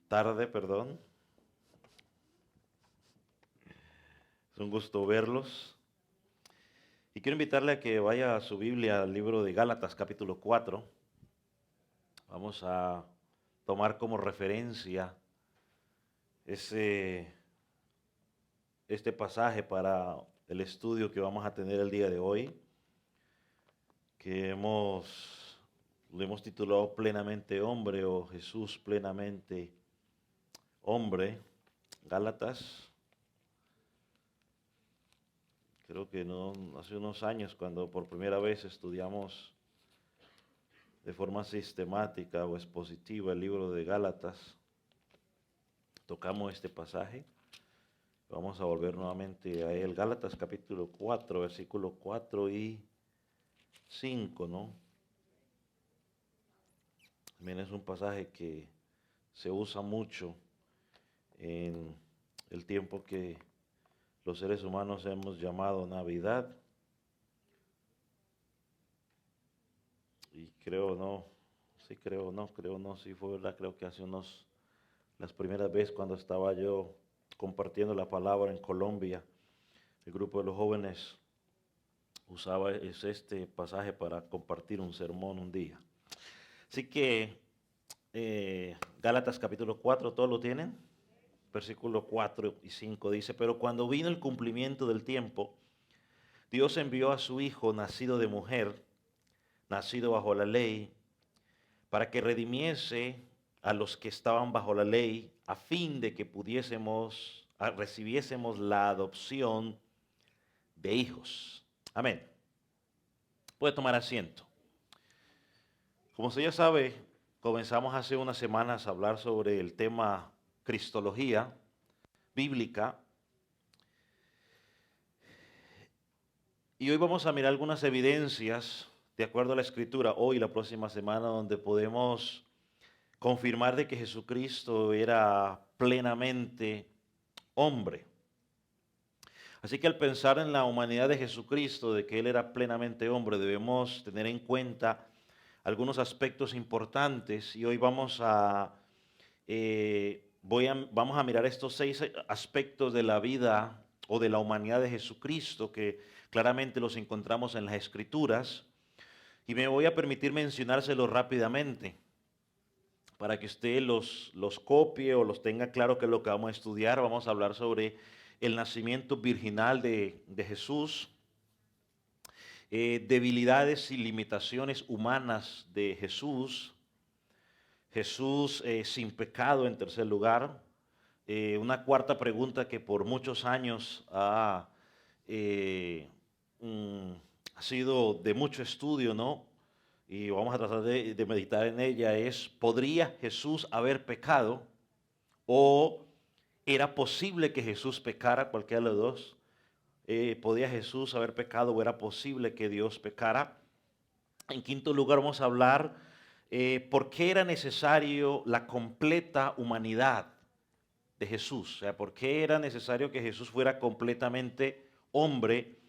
tarde, perdón. Es un gusto verlos. Y quiero invitarle a que vaya a su Biblia al libro de Gálatas, capítulo 4. Vamos a tomar como referencia este pasaje para el estudio que vamos a tener el día de hoy, que lo hemos titulado Plenamente Hombre o Jesús Plenamente Hombre. Gálatas, creo que no, hace unos años cuando por primera vez estudiamos de forma sistemática o expositiva el libro de Gálatas, tocamos este pasaje. Vamos a volver nuevamente a él. Gálatas capítulo 4, versículos 4 y 5, ¿no? También es un pasaje que se usa mucho en el tiempo que los seres humanos hemos llamado Navidad. Y creo no, sí fue verdad, creo que las primeras veces cuando estaba yo compartiendo la palabra en Colombia, el grupo de los jóvenes usaba este pasaje para compartir un sermón un día. Así que Gálatas capítulo 4, ¿todos lo tienen? Versículos 4 y 5 dice, pero cuando vino el cumplimiento del tiempo, Dios envió a su Hijo nacido de mujer, nacido bajo la ley, para que redimiese a los que estaban bajo la ley, a fin de que recibiésemos la adopción de hijos. Amén. Puede tomar asiento. Como usted ya sabe, comenzamos hace unas semanas a hablar sobre el tema cristología bíblica. Y hoy vamos a mirar algunas evidencias de acuerdo a la Escritura, hoy y la próxima semana, donde podemos confirmar de que Jesucristo era plenamente hombre. Así que al pensar en la humanidad de Jesucristo, de que Él era plenamente hombre, debemos tener en cuenta algunos aspectos importantes y hoy vamos a mirar estos 6 aspectos de la vida o de la humanidad de Jesucristo que claramente los encontramos en las Escrituras y me voy a permitir mencionárselos rápidamente para que usted los copie o los tenga claro que es lo que vamos a estudiar. Vamos a hablar sobre el nacimiento virginal de Jesús, debilidades y limitaciones humanas de Jesús, Jesús sin pecado en tercer lugar, una cuarta pregunta que por muchos años eh, ha sido de mucho estudio, ¿no? Y vamos a tratar de meditar en ella, es, ¿podría Jesús haber pecado? ¿O era posible que Jesús pecara? Cualquiera de los dos. ¿Podía Jesús haber pecado o era posible que Dios pecara? En quinto lugar vamos a hablar por qué era necesario la completa humanidad de Jesús. O sea, por qué era necesario que Jesús fuera completamente hombre.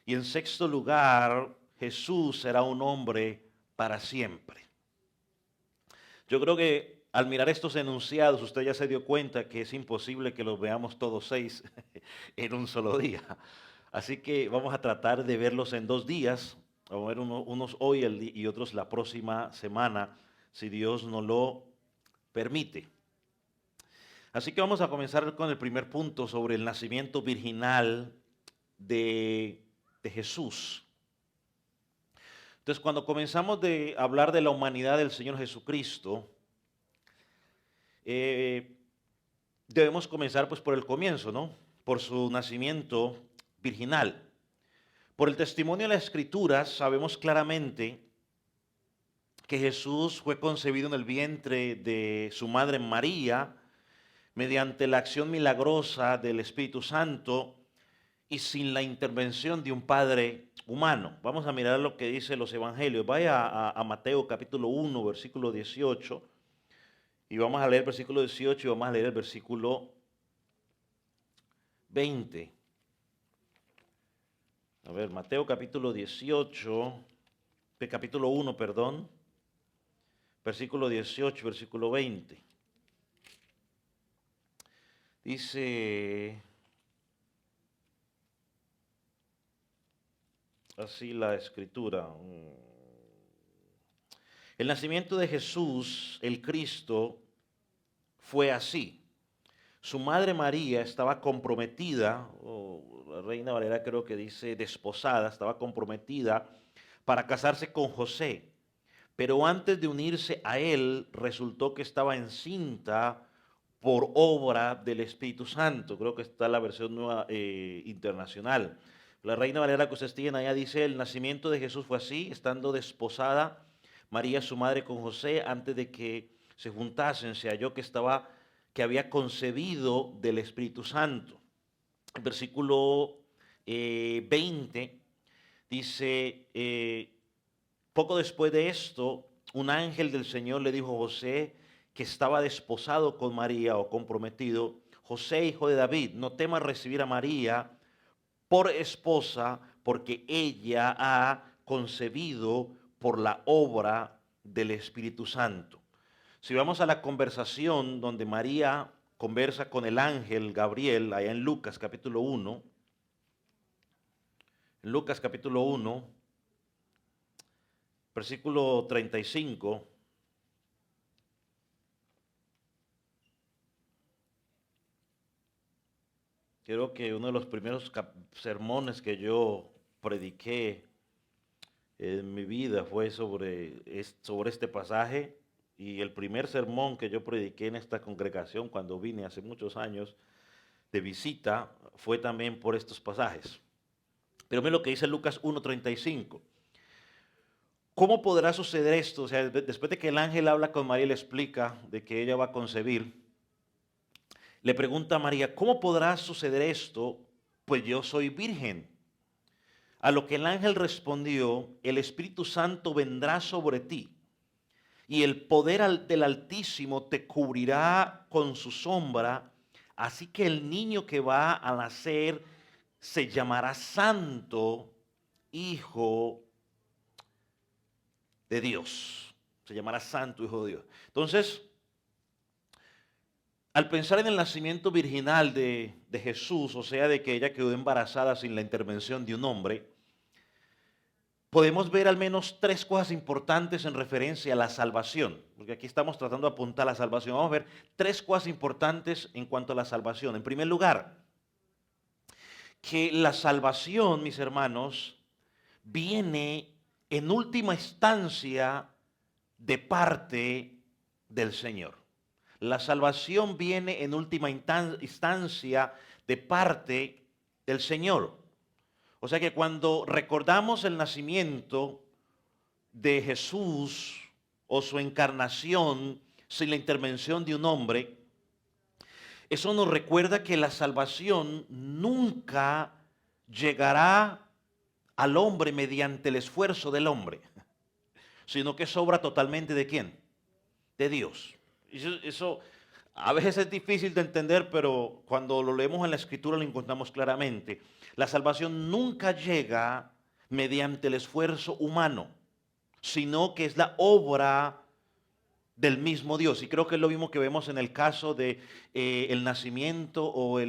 Y en sexto lugar, Jesús será un hombre para siempre. Yo creo que al mirar estos enunciados, usted ya se dio cuenta que es imposible que los veamos todos 6 en un solo día. Así que vamos a tratar de verlos en 2 días. Vamos a ver unos hoy y otros la próxima semana, si Dios nos lo permite. Así que vamos a comenzar con el primer punto sobre el nacimiento virginal de Jesús. Entonces, cuando comenzamos de hablar de la humanidad del Señor Jesucristo, debemos comenzar pues por el comienzo, ¿no? Por su nacimiento virginal. Por el testimonio de las Escrituras sabemos claramente que Jesús fue concebido en el vientre de su madre María mediante la acción milagrosa del Espíritu Santo y sin la intervención de un padre humano. Vamos a mirar lo que dicen los evangelios. Vaya a Mateo capítulo 1, versículo 18, y vamos a leer el versículo 18 y vamos a leer el versículo 20. A ver, Mateo capítulo 18, capítulo 1, perdón, versículo 18, versículo 20. Dice así la escritura. El nacimiento de Jesús, el Cristo, fue así. Su madre María estaba comprometida, o la Reina Valera creo que dice desposada, estaba comprometida para casarse con José. Pero antes de unirse a él, resultó que estaba encinta por obra del Espíritu Santo. Creo que está la versión nueva internacional. La Reina Valera que ustedes tienen allá dice, el nacimiento de Jesús fue así, estando desposada María su madre con José, antes de que se juntasen, se halló que había concebido del Espíritu Santo. El versículo 20 dice, poco después de esto, un ángel del Señor le dijo a José, que estaba desposado con María o comprometido, José, hijo de David, no temas recibir a María por esposa, porque ella ha concebido por la obra del Espíritu Santo. Si vamos a la conversación donde María conversa con el ángel Gabriel, allá en Lucas capítulo 1, Lucas capítulo 1, versículo 35, creo que uno de los primeros sermones que yo prediqué en mi vida fue sobre este pasaje, y el primer sermón que yo prediqué en esta congregación cuando vine hace muchos años de visita fue también por estos pasajes. Pero miren lo que dice Lucas 1:35. ¿Cómo podrá suceder esto? O sea, después de que el ángel habla con María y le explica de que ella va a concebir, le pregunta a María, ¿cómo podrá suceder esto? Pues yo soy virgen. A lo que el ángel respondió, el Espíritu Santo vendrá sobre ti y el poder del Altísimo te cubrirá con su sombra, así que el niño que va a nacer se llamará Santo, Hijo de Dios. Se llamará Santo, Hijo de Dios. Entonces, al pensar en el nacimiento virginal de Jesús, o sea, de que ella quedó embarazada sin la intervención de un hombre, podemos ver al menos tres cosas importantes en referencia a la salvación, porque aquí estamos tratando de apuntar a la salvación. Vamos a ver tres cosas importantes en cuanto a la salvación. En primer lugar, que la salvación, mis hermanos, viene en última instancia de parte del Señor. La salvación viene en última instancia de parte del Señor. O sea que cuando recordamos el nacimiento de Jesús o su encarnación sin la intervención de un hombre, eso nos recuerda que la salvación nunca llegará al hombre mediante el esfuerzo del hombre, sino que es obra totalmente ¿de quién? De Dios. Eso a veces es difícil de entender, pero cuando lo leemos en la Escritura lo encontramos claramente. La salvación nunca llega mediante el esfuerzo humano, sino que es la obra del mismo Dios. Y creo que es lo mismo que vemos en el caso de el nacimiento o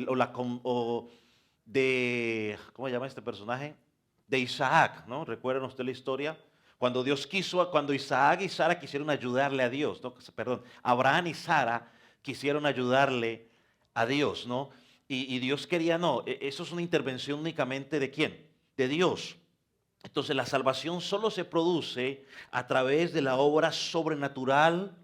de, ¿cómo se llama este personaje? De Isaac, ¿no? ¿Recuerdan ustedes la historia? Cuando Dios quiso, cuando Isaac y Sara quisieron ayudarle a Dios, ¿no? Perdón, Abraham y Sara quisieron ayudarle a Dios, ¿no? Y Dios quería, no, eso es una intervención únicamente de quién, de Dios. Entonces la salvación solo se produce a través de la obra sobrenatural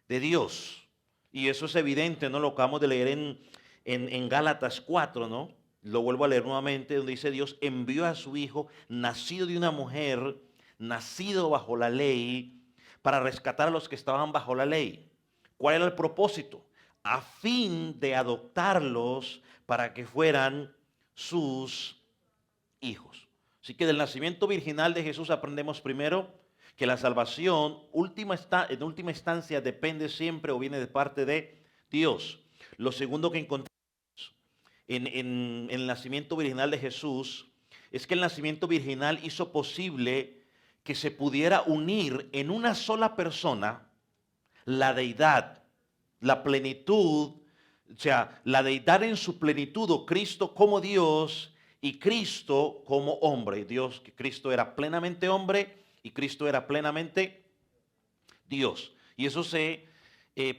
de Dios. Y eso es evidente, ¿no? Lo acabamos de leer en Gálatas 4, ¿no? Lo vuelvo a leer nuevamente, donde dice Dios envió a su Hijo, nacido de una mujer, nacido bajo la ley, para rescatar a los que estaban bajo la ley. ¿Cuál era el propósito? A fin de adoptarlos para que fueran sus hijos. Así que del nacimiento virginal de Jesús aprendemos primero que la salvación en última instancia depende siempre o viene de parte de Dios. Lo segundo que encontramos en el nacimiento virginal de Jesús es que el nacimiento virginal hizo posible que se pudiera unir en una sola persona la deidad, la plenitud O sea, la deidad en su plenitud, o Cristo como Dios y Cristo como hombre. Dios, que Cristo era plenamente hombre y Cristo era plenamente Dios. Y eso se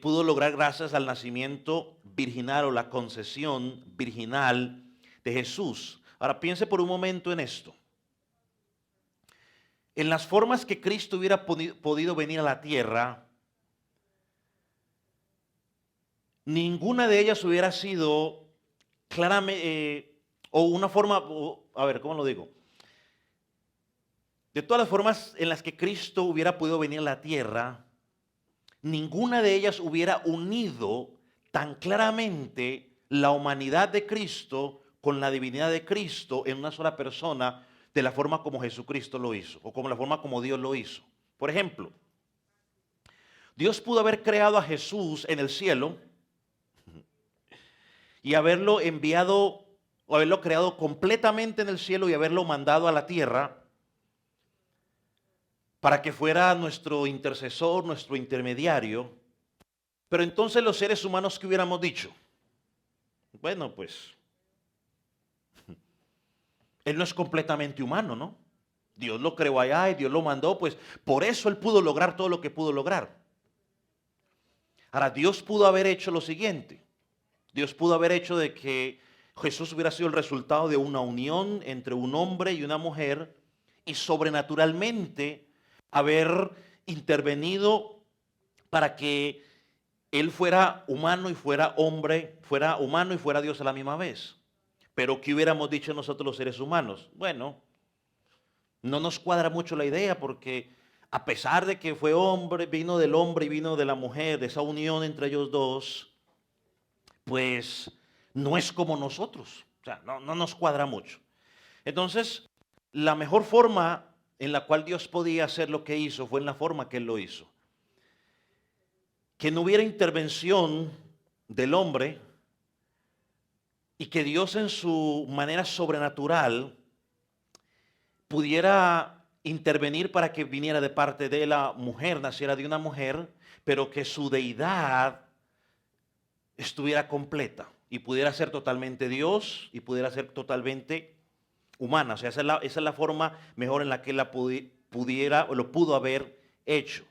pudo lograr gracias al nacimiento virginal o la concesión virginal de Jesús. Ahora piense por un momento en esto. En las formas que Cristo hubiera podido venir a la tierra, ninguna de ellas hubiera sido claramente, o una forma, a ver, ¿cómo lo digo? De todas las formas en las que Cristo hubiera podido venir a la tierra, ninguna de ellas hubiera unido tan claramente la humanidad de Cristo con la divinidad de Cristo en una sola persona, de la forma como Jesucristo lo hizo, o como la forma como Dios lo hizo. Por ejemplo, Dios pudo haber creado a Jesús en el cielo y haberlo enviado o haberlo creado completamente en el cielo y haberlo mandado a la tierra para que fuera nuestro intercesor, nuestro intermediario. Pero entonces los seres humanos, ¿qué hubiéramos dicho? Bueno, pues Él no es completamente humano, ¿no? Dios lo creó allá y Dios lo mandó, pues por eso Él pudo lograr todo lo que pudo lograr. Ahora, Dios pudo haber hecho lo siguiente. Dios pudo haber hecho de que Jesús hubiera sido el resultado de una unión entre un hombre y una mujer y sobrenaturalmente haber intervenido para que Él fuera humano y fuera hombre, fuera humano y fuera Dios a la misma vez. Pero ¿qué hubiéramos dicho nosotros los seres humanos? Bueno, no nos cuadra mucho la idea porque a pesar de que fue hombre, vino del hombre y vino de la mujer, de esa unión entre ellos dos, pues no es como nosotros. O sea, no nos cuadra mucho. Entonces, la mejor forma en la cual Dios podía hacer lo que hizo fue en la forma que Él lo hizo. Que no hubiera intervención del hombre y que Dios en su manera sobrenatural pudiera intervenir para que viniera de parte de la mujer, naciera de una mujer, pero que su deidad estuviera completa y pudiera ser totalmente Dios y pudiera ser totalmente humana. O sea, esa es la forma mejor en la que la pudiera o lo pudo haber hecho.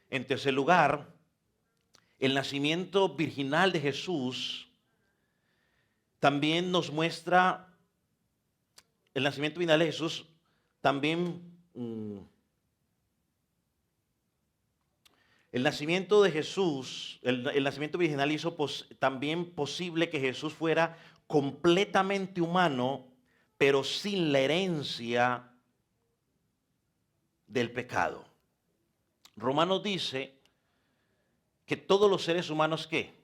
En tercer lugar, el nacimiento virginal de Jesús también nos muestra, el nacimiento virginal de Jesús también, el nacimiento de Jesús, el nacimiento virginal hizo también posible que Jesús fuera completamente humano, pero sin la herencia del pecado. Romanos dice que todos los seres humanos, ¿qué?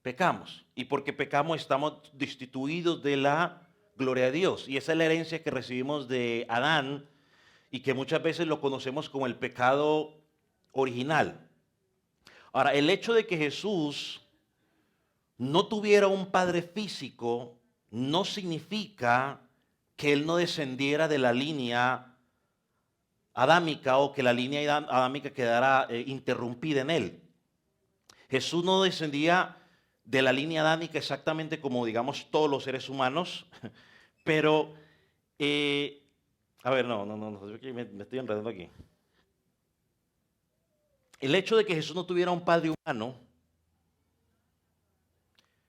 Pecamos. Y porque pecamos estamos destituidos de la gloria de Dios. Y esa es la herencia que recibimos de Adán y que muchas veces lo conocemos como el pecado original. Ahora, el hecho de que Jesús no tuviera un padre físico no significa que Él no descendiera de la línea adámica o que la línea adámica quedara interrumpida en Él. Jesús no descendía de la línea adámica exactamente como, digamos, todos los seres humanos, pero, a ver, no, me estoy enredando aquí. El hecho de que Jesús no tuviera un padre humano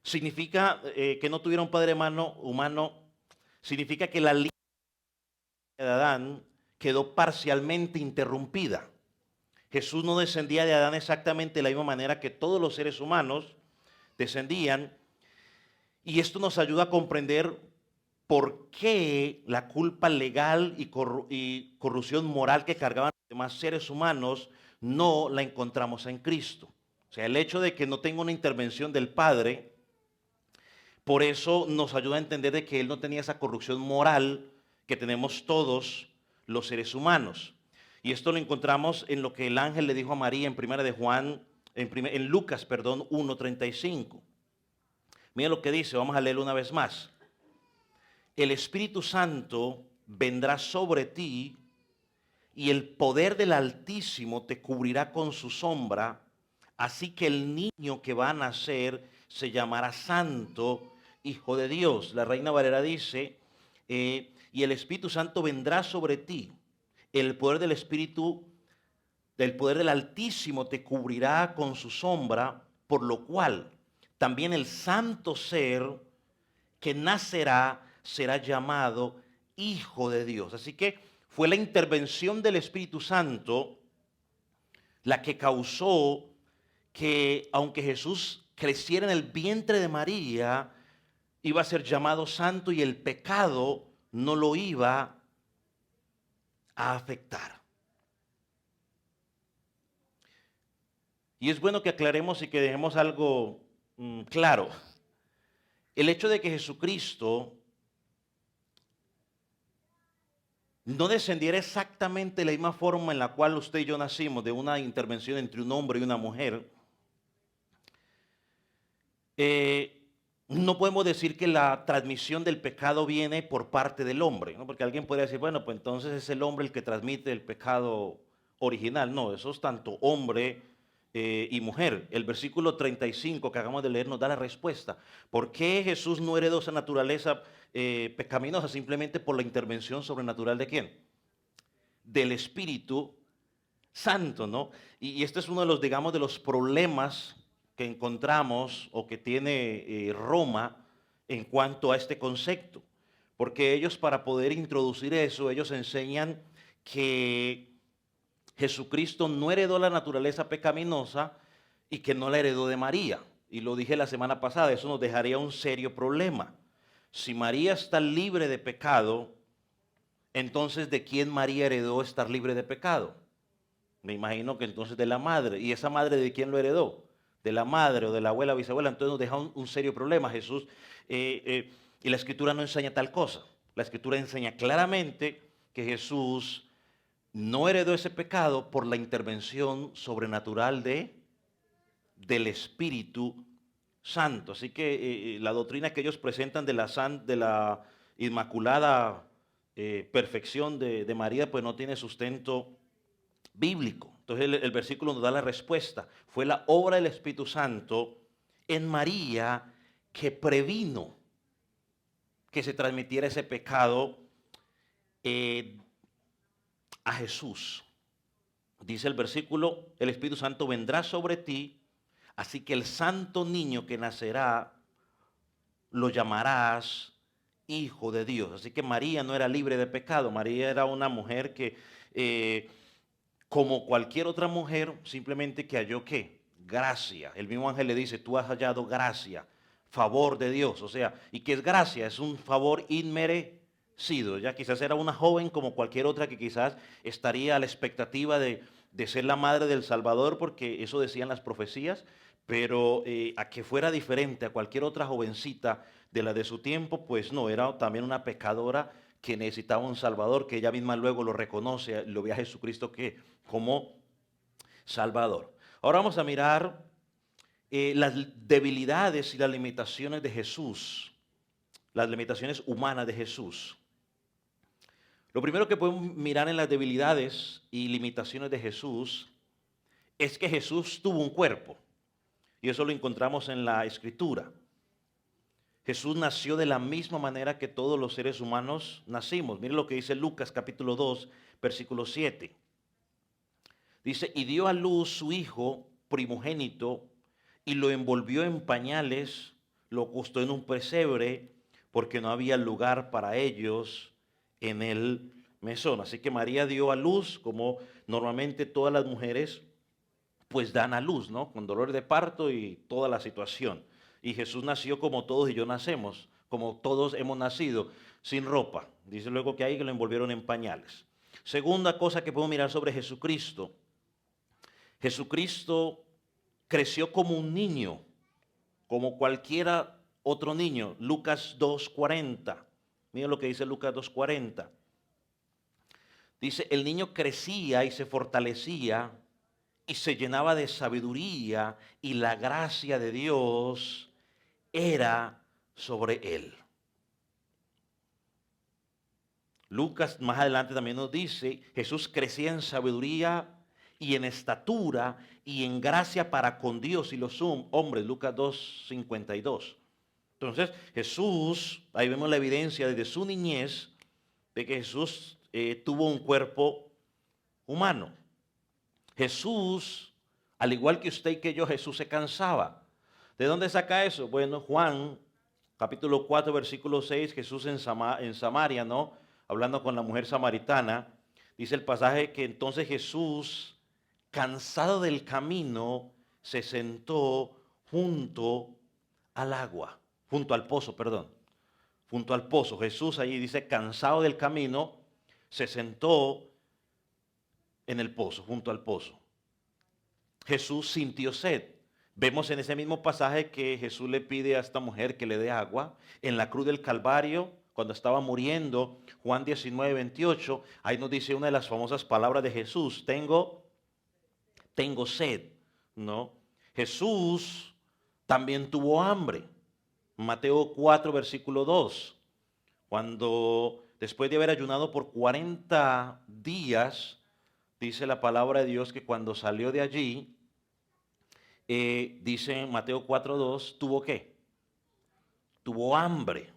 significa que no tuviera un padre humano, significa que la línea de Adán quedó parcialmente interrumpida. Jesús no descendía de Adán exactamente de la misma manera que todos los seres humanos descendían. Y esto nos ayuda a comprender por qué la culpa legal y corrupción moral que cargaban los demás seres humanos no la encontramos en Cristo. O sea, el hecho de que no tenga una intervención del Padre, por eso nos ayuda a entender de que Él no tenía esa corrupción moral que tenemos todos los seres humanos. Y esto lo encontramos en lo que el ángel le dijo a María en primera de Juan, en Lucas, 1:35. Mira lo que dice, vamos a leerlo una vez más. El Espíritu Santo vendrá sobre ti y el poder del Altísimo te cubrirá con su sombra. Así que el niño que va a nacer se llamará Santo, Hijo de Dios. La Reina Valera dice, y el Espíritu Santo vendrá sobre ti. El poder del Espíritu, del poder del Altísimo te cubrirá con su sombra, por lo cual también el santo ser que nacerá será llamado Hijo de Dios. Así que fue la intervención del Espíritu Santo la que causó que, aunque Jesús creciera en el vientre de María, iba a ser llamado santo y el pecado no lo iba a afectar. Y es bueno que aclaremos y que dejemos algo claro. El hecho de que Jesucristo no descendiera exactamente de la misma forma en la cual usted y yo nacimos, de una intervención entre un hombre y una mujer, no podemos decir que la transmisión del pecado viene por parte del hombre, ¿no? Porque alguien podría decir, bueno, pues entonces es el hombre el que transmite el pecado original. No, eso es tanto hombre y mujer. El versículo 35 que acabamos de leer nos da la respuesta. ¿Por qué Jesús no heredó esa naturaleza pecaminosa simplemente por la intervención sobrenatural de quién? Del Espíritu Santo, ¿no? Y este es uno de los, digamos, de los problemas que encontramos o que tiene Roma en cuanto a este concepto. Porque ellos, para poder introducir eso, ellos enseñan que Jesucristo no heredó la naturaleza pecaminosa y que no la heredó de María. Y lo dije la semana pasada, eso nos dejaría un serio problema. Si María está libre de pecado, entonces ¿de quién María heredó estar libre de pecado? Me imagino que entonces de la madre. ¿Y esa madre de quién lo heredó? De la madre o de la abuela, bisabuela. Entonces nos deja un serio problema. Jesús, y la escritura no enseña tal cosa. La escritura enseña claramente que Jesús no heredó ese pecado por la intervención sobrenatural del Espíritu Santo. Así que la doctrina que ellos presentan de la inmaculada perfección de María, pues no tiene sustento bíblico. Entonces el versículo nos da la respuesta. Fue la obra del Espíritu Santo en María que previno que se transmitiera ese pecado a Jesús. Dice el versículo, el Espíritu Santo vendrá sobre ti, así que el santo niño que nacerá lo llamarás Hijo de Dios. Así que María no era libre de pecado. María era una mujer que como cualquier otra mujer, simplemente que halló ¿qué? Gracia. El mismo ángel le dice, tú has hallado gracia, favor de Dios. O sea, ¿y qué es gracia? Es un favor inmerecido. Ya quizás era una joven como cualquier otra que quizás estaría a la expectativa de ser la madre del Salvador, porque eso decían las profecías, pero a que fuera diferente a cualquier otra jovencita de la de su tiempo, pues no, era también una pecadora que necesitaba un Salvador, que ella misma luego lo reconoce, lo ve a Jesucristo que como Salvador. Ahora vamos a mirar las debilidades y las limitaciones de Jesús, las limitaciones humanas de Jesús. Lo primero que podemos mirar en las debilidades y limitaciones de Jesús es que Jesús tuvo un cuerpo, y eso lo encontramos en la Escritura. Jesús nació de la misma manera que todos los seres humanos nacimos. Miren lo que dice Lucas capítulo 2, versículo 7. Dice, y dio a luz su hijo primogénito y lo envolvió en pañales, lo acostó en un pesebre porque no había lugar para ellos en el mesón. Así que María dio a luz como normalmente todas las mujeres pues dan a luz, ¿no? Con dolor de parto y toda la situación. Y Jesús nació como todos y yo nacemos, como todos hemos nacido, sin ropa. Dice luego que ahí que lo envolvieron en pañales. Segunda cosa que podemos mirar sobre Jesucristo. Jesucristo creció como un niño, como cualquiera otro niño. Lucas 2:40. Miren lo que dice Lucas 2:40. Dice, el niño crecía y se fortalecía y se llenaba de sabiduría y la gracia de Dios era sobre él. Lucas más adelante también nos dice, Jesús crecía en sabiduría y en estatura y en gracia para con Dios y los hombres. Lucas 2:52. Entonces Jesús, ahí vemos la evidencia desde su niñez de que Jesús tuvo un cuerpo humano. Jesús, al igual que usted y que yo, Jesús se cansaba. ¿De dónde saca eso? Bueno, Juan, capítulo 4, versículo 6, Jesús en Samaria, ¿no? Hablando con la mujer samaritana, dice el pasaje que entonces Jesús, cansado del camino, se sentó junto al agua, junto al pozo, perdón, junto al pozo. Jesús allí dice, cansado del camino, se sentó en el pozo, junto al pozo. Jesús sintió sed. Vemos en ese mismo pasaje que Jesús le pide a esta mujer que le dé agua. En la cruz del Calvario, cuando estaba muriendo, Juan 19:28, ahí nos dice una de las famosas palabras de Jesús, tengo sed, ¿no? Jesús también tuvo hambre. Mateo 4, versículo 2, cuando después de haber ayunado por 40 días, dice la palabra de Dios que cuando salió de allí, dice en Mateo 4:2, ¿tuvo qué? Tuvo hambre.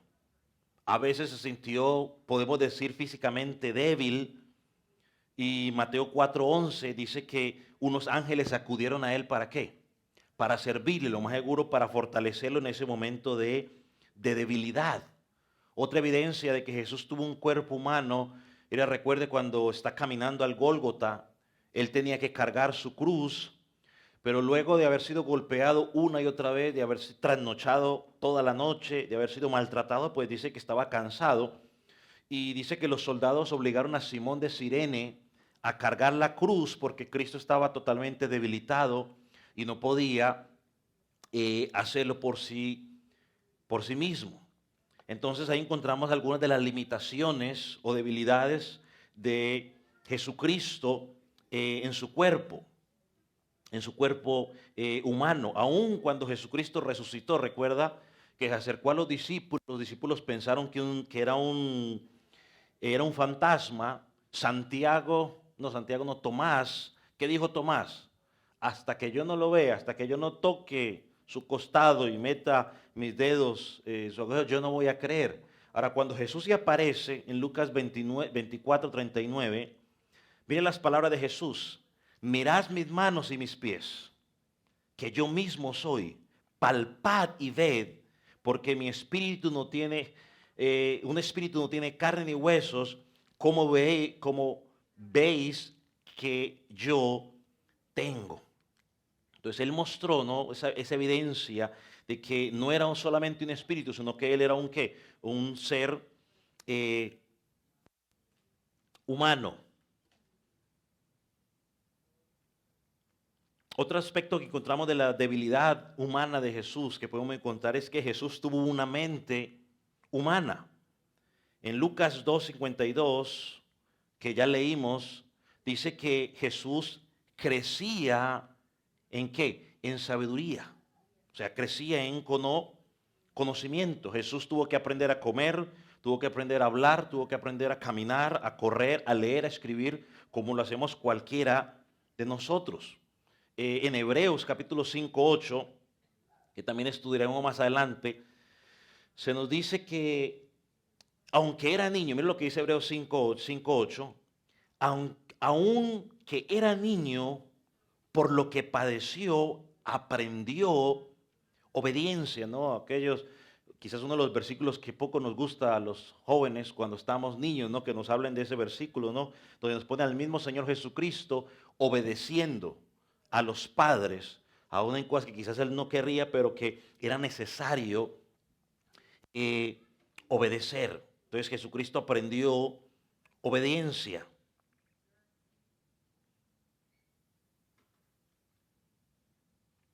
A veces se sintió, podemos decir, físicamente débil. Y Mateo 4:11 dice que unos ángeles acudieron a él ¿para qué? Para servirle, lo más seguro para fortalecerlo en ese momento de debilidad. Otra evidencia de que Jesús tuvo un cuerpo humano era, recuerde, cuando está caminando al Gólgota, él tenía que cargar su cruz. Pero luego de haber sido golpeado una y otra vez, de haber trasnochado toda la noche, de haber sido maltratado, pues dice que estaba cansado. Y dice que los soldados obligaron a Simón de Cirene a cargar la cruz porque Cristo estaba totalmente debilitado y no podía hacerlo por sí mismo. Entonces ahí encontramos algunas de las limitaciones o debilidades de Jesucristo en su cuerpo. Humano. Aun cuando Jesucristo resucitó, recuerda que se acercó a los discípulos pensaron que era un fantasma. Santiago no, Tomás, ¿qué dijo Tomás? Hasta que yo no lo vea, hasta que yo no toque su costado y meta mis dedos, yo no voy a creer. Ahora, cuando Jesús se aparece en Lucas 24:39, miren las palabras de Jesús. Mirad mis manos y mis pies, que yo mismo soy. Palpad y ved, porque mi espíritu no tiene, un espíritu no tiene carne ni huesos, como veis que yo tengo. Entonces él mostró, ¿no?, esa evidencia de que no era solamente un espíritu, sino que él era un ¿qué? Un ser humano. Otro aspecto que encontramos de la debilidad humana de Jesús que podemos encontrar es que Jesús tuvo una mente humana. En Lucas 2:52, que ya leímos, dice que Jesús crecía ¿en qué? En sabiduría. O sea, crecía en conocimiento. Jesús tuvo que aprender a comer, tuvo que aprender a hablar, tuvo que aprender a caminar, a correr, a leer, a escribir, como lo hacemos cualquiera de nosotros. En Hebreos capítulo 5:8, que también estudiaremos más adelante, se nos dice que aunque era niño, miren lo que dice Hebreos 5:8, aunque era niño, por lo que padeció, aprendió obediencia, ¿no? Aquellos, quizás uno de los versículos que poco nos gusta a los jóvenes cuando estamos niños, ¿no? Que nos hablen de ese versículo, ¿no? Donde nos pone al mismo Señor Jesucristo obedeciendo a los padres, aún en cosas que quizás él no querría, pero que era necesario obedecer. Entonces Jesucristo aprendió obediencia.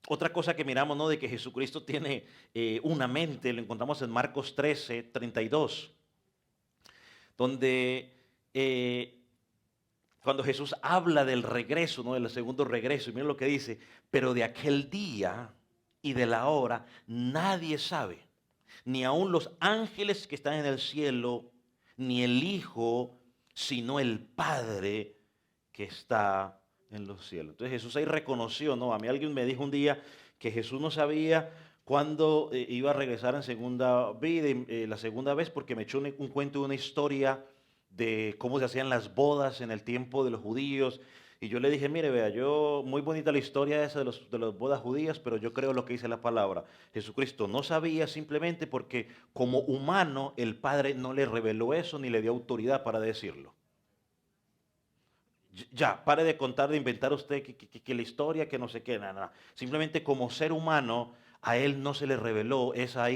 Otra cosa que miramos, ¿no?, de que Jesucristo tiene una mente, lo encontramos en Marcos 13:32, donde cuando Jesús habla del regreso, ¿no?, del segundo regreso, y miren lo que dice, pero de aquel día y de la hora nadie sabe, ni aun los ángeles que están en el cielo, ni el Hijo, sino el Padre que está en los cielos. Entonces Jesús ahí reconoció, ¿no? A mí alguien me dijo un día que Jesús no sabía cuándo iba a regresar en segunda vida, la segunda vez, porque me echó un cuento de una historia de cómo se hacían las bodas en el tiempo de los judíos. Y yo le dije, mire, vea, muy bonita la historia esa de las bodas judías, pero yo creo lo que dice la palabra. Jesucristo no sabía simplemente porque como humano el Padre no le reveló eso ni le dio autoridad para decirlo. Ya, pare de contar, de inventar usted que la historia, que no sé qué, nada. Simplemente como ser humano, a él no se le reveló esa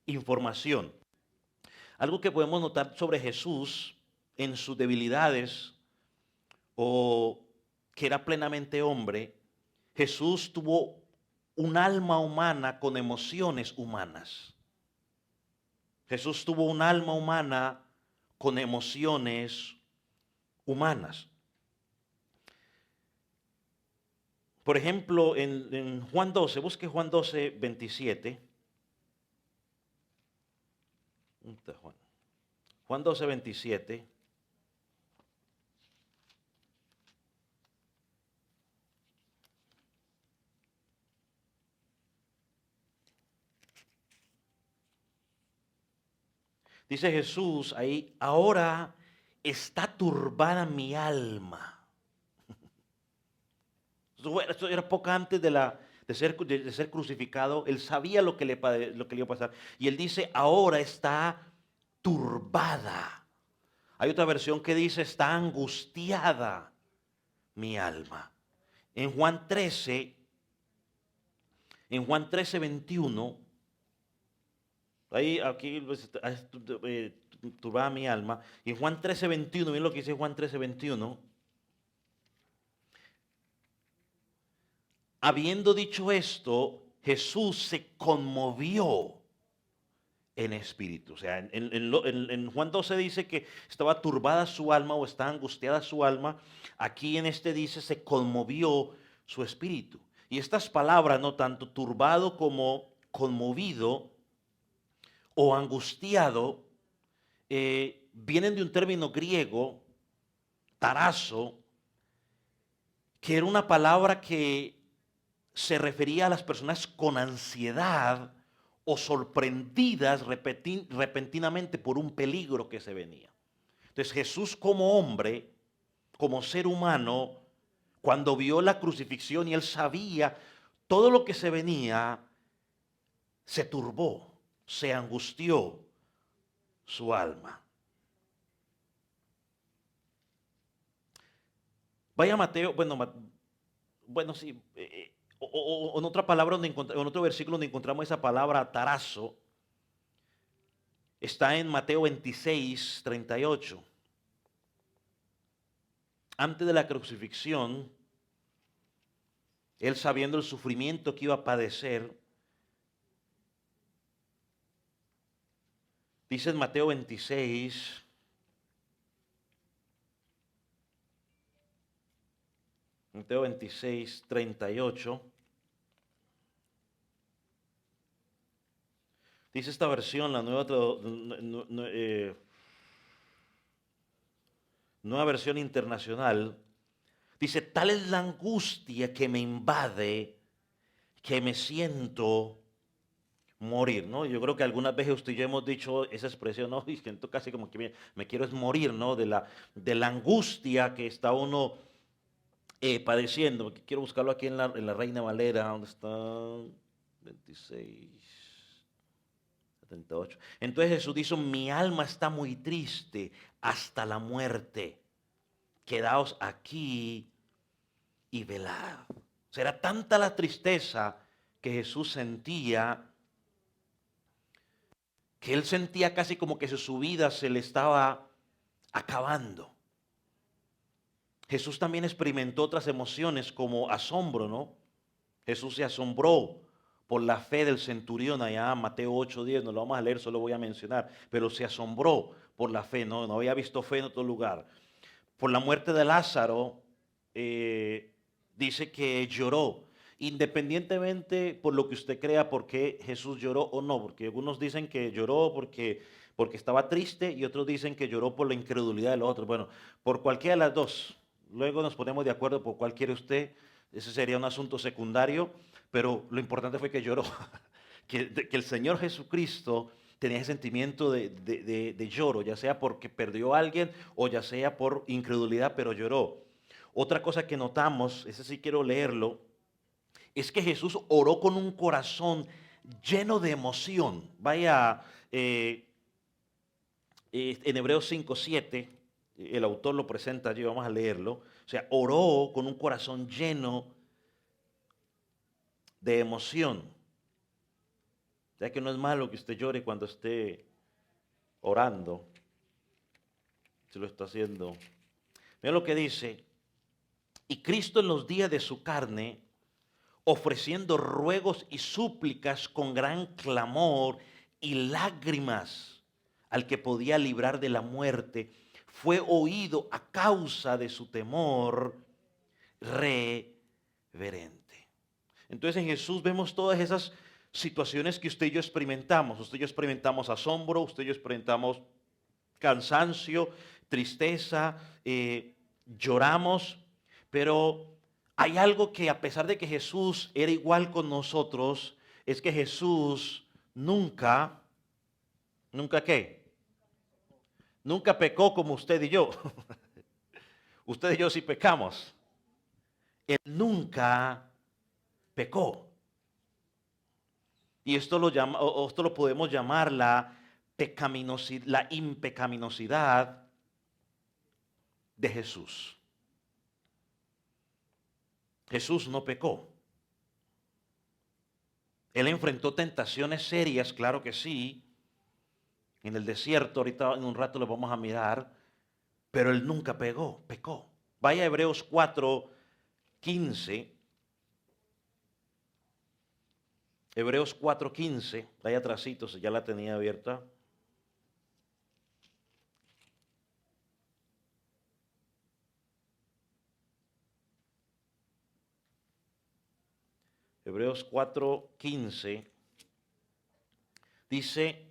información. Algo que podemos notar sobre Jesús en sus debilidades o que era plenamente hombre, Jesús tuvo un alma humana con emociones humanas. Jesús tuvo un alma humana con emociones humanas. Por ejemplo, en Juan 12, busque Juan 12, 27. ¿Dónde está Juan? Juan 12, 27. Dice Jesús ahí, ahora está turbada mi alma. Esto era poco antes de ser crucificado. Él sabía lo que le iba a pasar. Y él dice, ahora está turbada. Hay otra versión que dice, está angustiada mi alma. En Juan 13, 21, aquí turbada mi alma. Y en Juan 13, 21, miren lo que dice Juan 13, 21. Habiendo dicho esto, Jesús se conmovió en espíritu. O sea, en Juan 12 dice que estaba turbada su alma o estaba angustiada su alma. Aquí en este dice se conmovió su espíritu. Y estas palabras, no tanto turbado como conmovido o angustiado, vienen de un término griego, tarazo, que era una palabra que se refería a las personas con ansiedad o sorprendidas repentinamente por un peligro que se venía. Entonces Jesús como hombre, como ser humano, cuando vio la crucifixión y él sabía todo lo que se venía, se turbó, se angustió su alma. Vaya Mateo, bueno, sí, o en otra palabra, en otro versículo donde encontramos esa palabra tarazo, está en Mateo 26, 38. Antes de la crucifixión, él sabiendo el sufrimiento que iba a padecer, dice en Mateo 26, Mateo 26, 38. Dice esta versión, la nueva versión internacional. Dice, tal es la angustia que me invade, que me siento morir, ¿no? Yo creo que algunas veces usted y yo hemos dicho esa expresión, ¿no? Y siento casi como que me quiero es morir, ¿no? De la angustia que está uno padeciendo. Quiero buscarlo aquí en la Reina Valera, donde está 26, 78. Entonces Jesús dijo, mi alma está muy triste hasta la muerte. Quedaos aquí y velad. O sea, era tanta la tristeza que Jesús sentía, que él sentía casi como que su vida se le estaba acabando. Jesús también experimentó otras emociones como asombro, ¿no? Jesús se asombró por la fe del centurión allá, Mateo 8:10, no lo vamos a leer, solo voy a mencionar, pero se asombró por la fe, no había visto fe en otro lugar. Por la muerte de Lázaro, dice que lloró, independientemente por lo que usted crea, por qué Jesús lloró o no, porque algunos dicen que lloró porque estaba triste y otros dicen que lloró por la incredulidad de los otros. Bueno, por cualquiera de las dos, luego nos ponemos de acuerdo por cuál quiere usted. Ese sería un asunto secundario, pero lo importante fue que lloró. Que el Señor Jesucristo tenía ese sentimiento de lloro, ya sea porque perdió a alguien o ya sea por incredulidad, pero lloró. Otra cosa que notamos, ese sí quiero leerlo, es que Jesús oró con un corazón lleno de emoción. Vaya, en Hebreos 5:7, el autor lo presenta allí, vamos a leerlo. O sea, oró con un corazón lleno de emoción. Ya que no es malo que usted llore cuando esté orando, si lo está haciendo. Mira lo que dice, y Cristo en los días de su carne, ofreciendo ruegos y súplicas con gran clamor y lágrimas al que podía librar de la muerte, fue oído a causa de su temor reverente. Entonces en Jesús vemos todas esas situaciones que usted y yo experimentamos. Usted y yo experimentamos asombro, usted y yo experimentamos cansancio, tristeza, lloramos, pero hay algo que a pesar de que Jesús era igual con nosotros, es que Jesús nunca qué, nunca pecó como usted y yo. Usted y yo sí pecamos. Él nunca pecó. Y esto lo llama, o esto lo podemos llamar la pecaminosidad, la impecaminosidad de Jesús. Jesús no pecó. Él enfrentó tentaciones serias, claro que sí, en el desierto, ahorita en un rato lo vamos a mirar, pero él nunca pecó. Vaya a Hebreos 4:15. Hebreos 4:15, vaya atrasito, ya la tenía abierta. Hebreos 4:15 dice,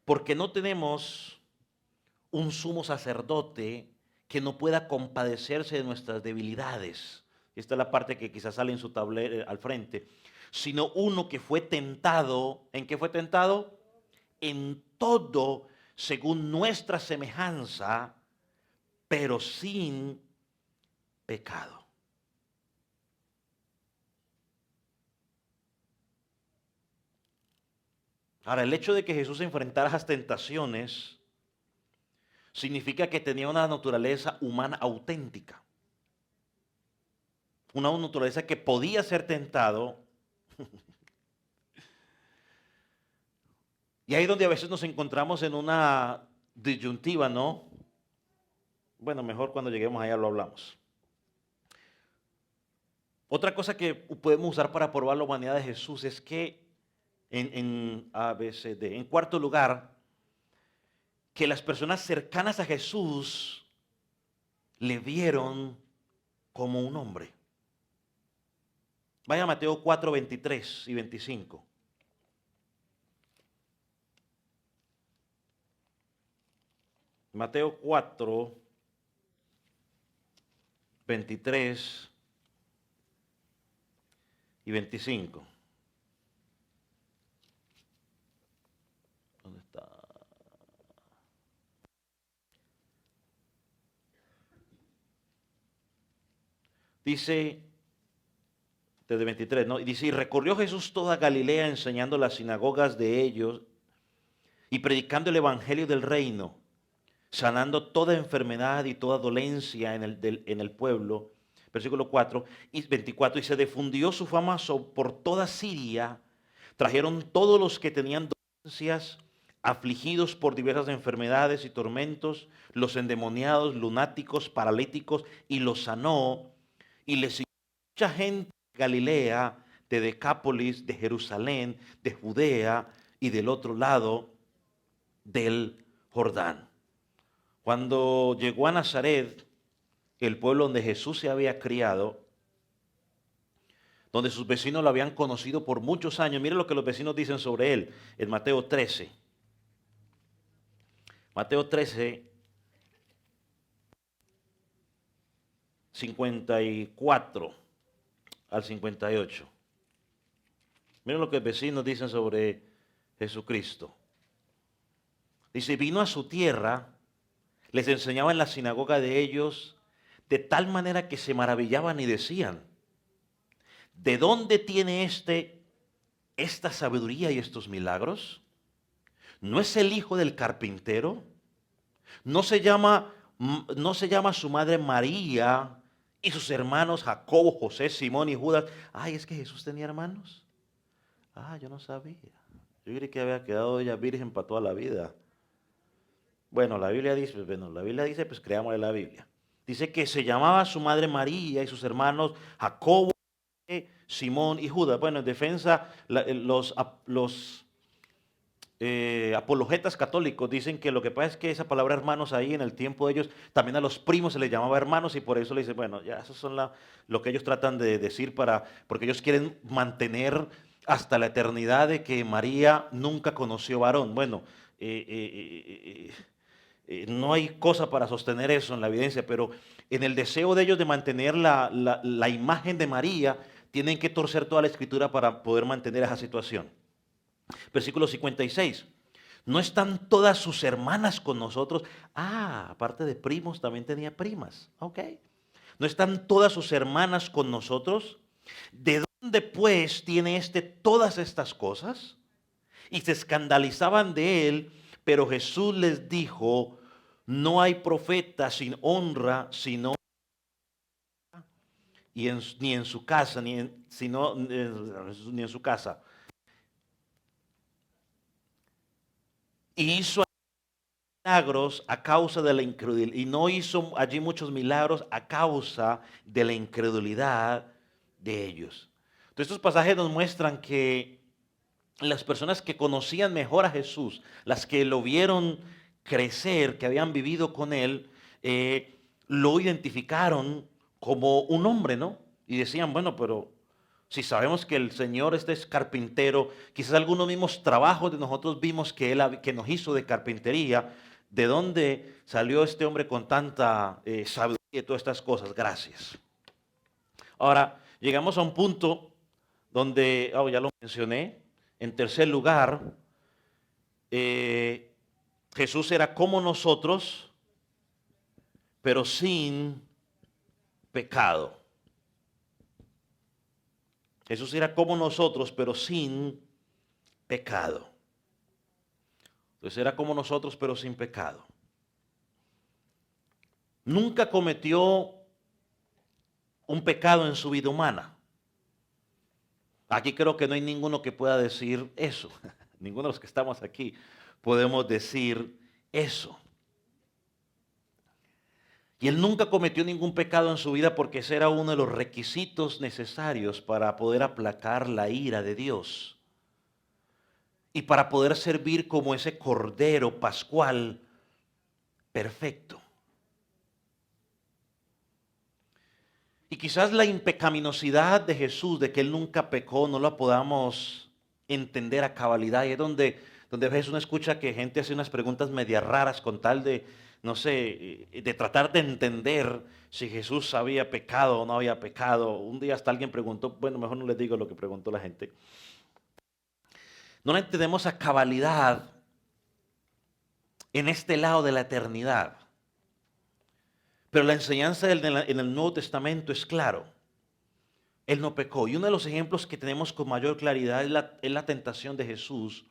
porque no tenemos un sumo sacerdote que no pueda compadecerse de nuestras debilidades. Esta es la parte que quizás sale en su tablero al frente. Sino uno que fue tentado. ¿En qué fue tentado? En todo según nuestra semejanza, pero sin pecado. Ahora, el hecho de que Jesús enfrentara esas tentaciones significa que tenía una naturaleza humana auténtica. Una naturaleza que podía ser tentado. Y ahí es donde a veces nos encontramos en una disyuntiva, ¿no? Bueno, mejor cuando lleguemos allá lo hablamos. Otra cosa que podemos usar para probar la humanidad de Jesús es que en A, B, C, D, en cuarto lugar, que las personas cercanas a Jesús le vieron como un hombre. Vaya a Mateo 4:23 y 25. Mateo 4:23 y 25. ¿Dónde está? Dice, desde 23, ¿no? Y dice, y recorrió Jesús toda Galilea enseñando las sinagogas de ellos y predicando el evangelio del reino, sanando toda enfermedad y toda dolencia en el pueblo. Versículo 4 y 24, y se difundió su fama por toda Siria. Trajeron todos los que tenían dolencias, afligidos por diversas enfermedades y tormentos, los endemoniados, lunáticos, paralíticos, y los sanó. Y les siguió mucha gente de Galilea, de Decápolis, de Jerusalén, de Judea y del otro lado del Jordán. Cuando llegó a Nazaret, el pueblo donde Jesús se había criado, donde sus vecinos lo habían conocido por muchos años, miren lo que los vecinos dicen sobre él en Mateo 13. Mateo 13, 54 al 58. Miren lo que los vecinos dicen sobre Jesucristo. Dice, vino a su tierra, les enseñaba en la sinagoga de ellos, de tal manera que se maravillaban y decían, ¿de dónde tiene esta sabiduría y estos milagros? ¿No es el hijo del carpintero? ¿No se llama su madre María y sus hermanos Jacobo, José, Simón y Judas? Ay, es que Jesús tenía hermanos. Ah, yo no sabía. Yo creí que había quedado ella virgen para toda la vida. Bueno, la Biblia dice, pues creámosle la Biblia. Dice que se llamaba su madre María y sus hermanos Jacobo, Simón y Judas. Bueno, en defensa, los apologetas católicos dicen que lo que pasa es que esa palabra hermanos ahí en el tiempo de ellos, también a los primos se les llamaba hermanos y por eso le dicen, bueno, ya eso son lo que ellos tratan de decir porque ellos quieren mantener hasta la eternidad de que María nunca conoció varón. Bueno, no hay cosa para sostener eso en la evidencia, pero en el deseo de ellos de mantener la imagen de María, tienen que torcer toda la escritura para poder mantener esa situación. Versículo 56. ¿No están todas sus hermanas con nosotros? Ah, aparte de primos, también tenía primas. Ok. ¿No están todas sus hermanas con nosotros? ¿De dónde pues tiene todas estas cosas? Y se escandalizaban de él, pero Jesús les dijo, no hay profeta sin honra, sino ni en su casa, ni en su casa. Y hizo milagros a causa de la incredulidad. Y no hizo allí muchos milagros a causa de la incredulidad de ellos. Entonces estos pasajes nos muestran que las personas que conocían mejor a Jesús, las que lo vieron crecer, que habían vivido con él, lo identificaron como un hombre, ¿no? Y decían, bueno, pero si sabemos que el Señor es carpintero, quizás algunos mismos trabajos de nosotros vimos que nos hizo de carpintería, ¿de dónde salió este hombre con tanta sabiduría y todas estas cosas? Gracias. Ahora, llegamos a un punto donde, ya lo mencioné, en tercer lugar, Jesús era como nosotros, pero sin pecado. Jesús era como nosotros, pero sin pecado. Entonces era como nosotros, pero sin pecado. Nunca cometió un pecado en su vida humana. Aquí creo que no hay ninguno que pueda decir eso. Ninguno de los que estamos aquí podemos decir eso. Y él nunca cometió ningún pecado en su vida porque ese era uno de los requisitos necesarios para poder aplacar la ira de Dios. Y para poder servir como ese cordero pascual perfecto. Y quizás la impecaminosidad de Jesús, de que Él nunca pecó, no la podamos entender a cabalidad. Y es donde a veces uno escucha que gente hace unas preguntas medias raras con tal de, no sé, de tratar de entender si Jesús había pecado o no había pecado. Un día hasta alguien preguntó, bueno, mejor no les digo lo que preguntó la gente. No la entendemos a cabalidad en este lado de la eternidad. Pero la enseñanza en el Nuevo Testamento es claro. Él no pecó. Y uno de los ejemplos que tenemos con mayor claridad es la tentación de Jesús,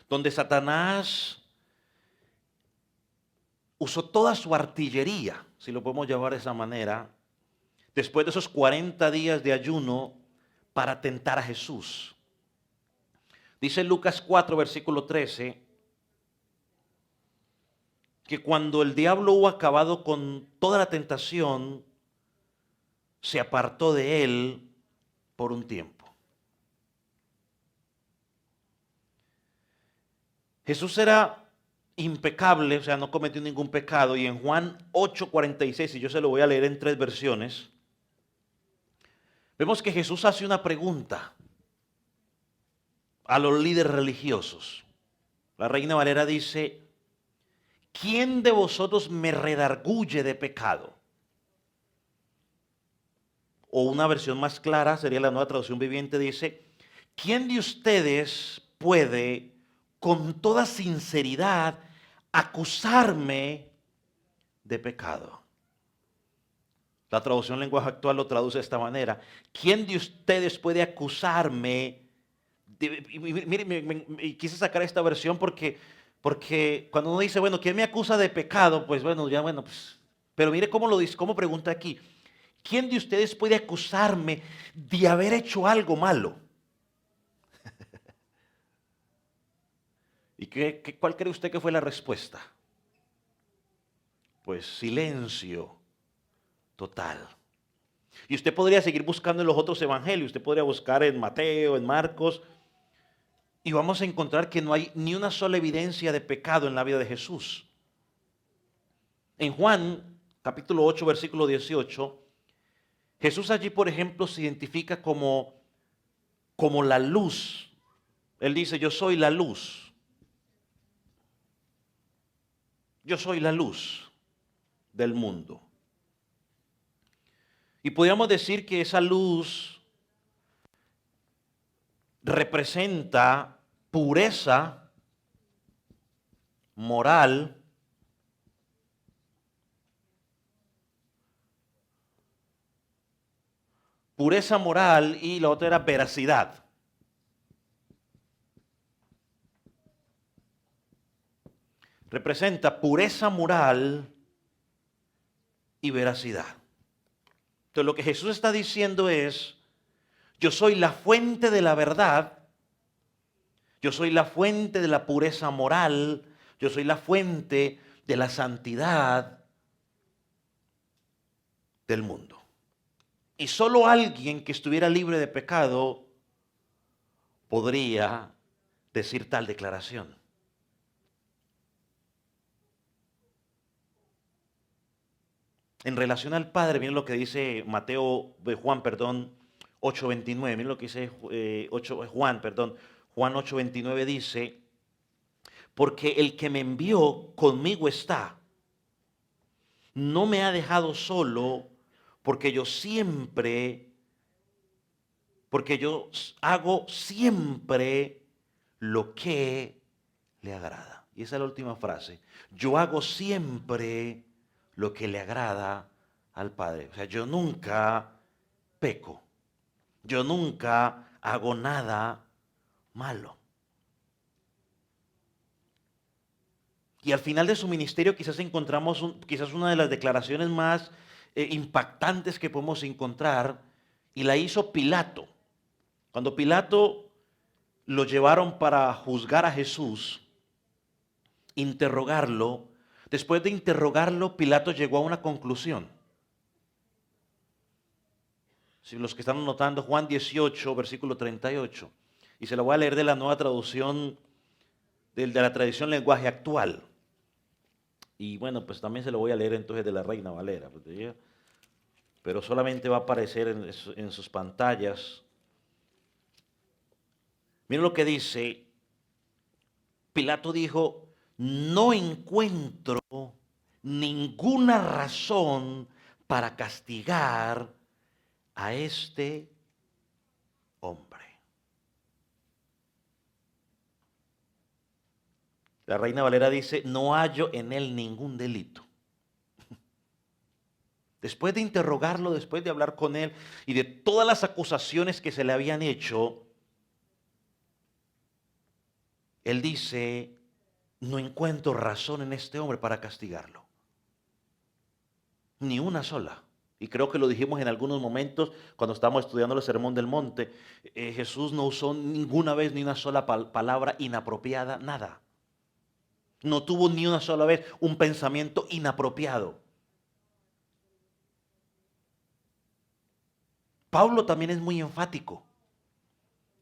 donde Satanás usó toda su artillería, si lo podemos llamar de esa manera, después de esos 40 días de ayuno para tentar a Jesús. Dice Lucas 4, versículo 13, que cuando el diablo hubo acabado con toda la tentación, se apartó de él por un tiempo. Jesús era impecable, o sea, no cometió ningún pecado. Y en Juan 8:46, y yo se lo voy a leer en 3 versiones, vemos que Jesús hace una pregunta a los líderes religiosos. La Reina Valera dice, ¿quién de vosotros me redarguye de pecado? o una versión más clara, sería la Nueva Traducción Viviente, dice: ¿quién de ustedes puede con toda sinceridad acusarme de pecado? La traducción lenguaje actual lo traduce de esta manera: ¿quién de ustedes puede acusarme y quise sacar esta versión porque cuando uno dice, bueno, ¿quién me acusa de pecado? Pues bueno, ya bueno, pues, pero mire cómo lo dice, cómo pregunta aquí: ¿quién de ustedes puede acusarme de haber hecho algo malo? ¿Y cuál cree usted que fue la respuesta? Pues silencio total. Y usted podría seguir buscando en los otros evangelios, usted podría buscar en Mateo, en Marcos, y vamos a encontrar que no hay ni una sola evidencia de pecado en la vida de Jesús. En Juan, capítulo 8, versículo 18, Jesús allí, por ejemplo, se identifica como la luz. Él dice: yo soy la luz. Yo soy la luz del mundo. Y podríamos decir que esa luz representa pureza moral, y la otra era veracidad. Representa pureza moral y veracidad. Entonces lo que Jesús está diciendo es: yo soy la fuente de la verdad, yo soy la fuente de la pureza moral, yo soy la fuente de la santidad del mundo. Y solo alguien que estuviera libre de pecado podría decir tal declaración. En relación al Padre, miren lo que dice Juan 8:29. Miren lo que dice Juan 8:29 dice: porque el que me envió conmigo está, no me ha dejado solo, porque yo hago siempre lo que le agrada. Y esa es la última frase: yo hago siempre lo que le agrada al Padre. O sea, yo nunca peco, yo nunca hago nada malo. Y al final de su ministerio quizás encontramos quizás una de las declaraciones más impactantes que podemos encontrar, y la hizo Pilato. Cuando Pilato lo llevaron para juzgar a Jesús, interrogarlo, después de interrogarlo, Pilato llegó a una conclusión. Si los que están anotando, Juan 18, versículo 38, y se lo voy a leer de la Nueva Traducción, de la tradición lenguaje actual. Y bueno, pues también se lo voy a leer entonces de la Reina Valera, pero solamente va a aparecer en sus pantallas. Miren lo que dice. Pilato dijo: no encuentro ninguna razón para castigar a este hombre. La Reina Valera dice: no hallo en él ningún delito. Después de interrogarlo, después de hablar con él y de todas las acusaciones que se le habían hecho, él dice: no encuentro razón en este hombre para castigarlo. Ni una sola. Y creo que lo dijimos en algunos momentos cuando estábamos estudiando el Sermón del Monte. Jesús no usó ninguna vez ni una sola palabra inapropiada, nada. No tuvo ni una sola vez un pensamiento inapropiado. Pablo también es muy enfático.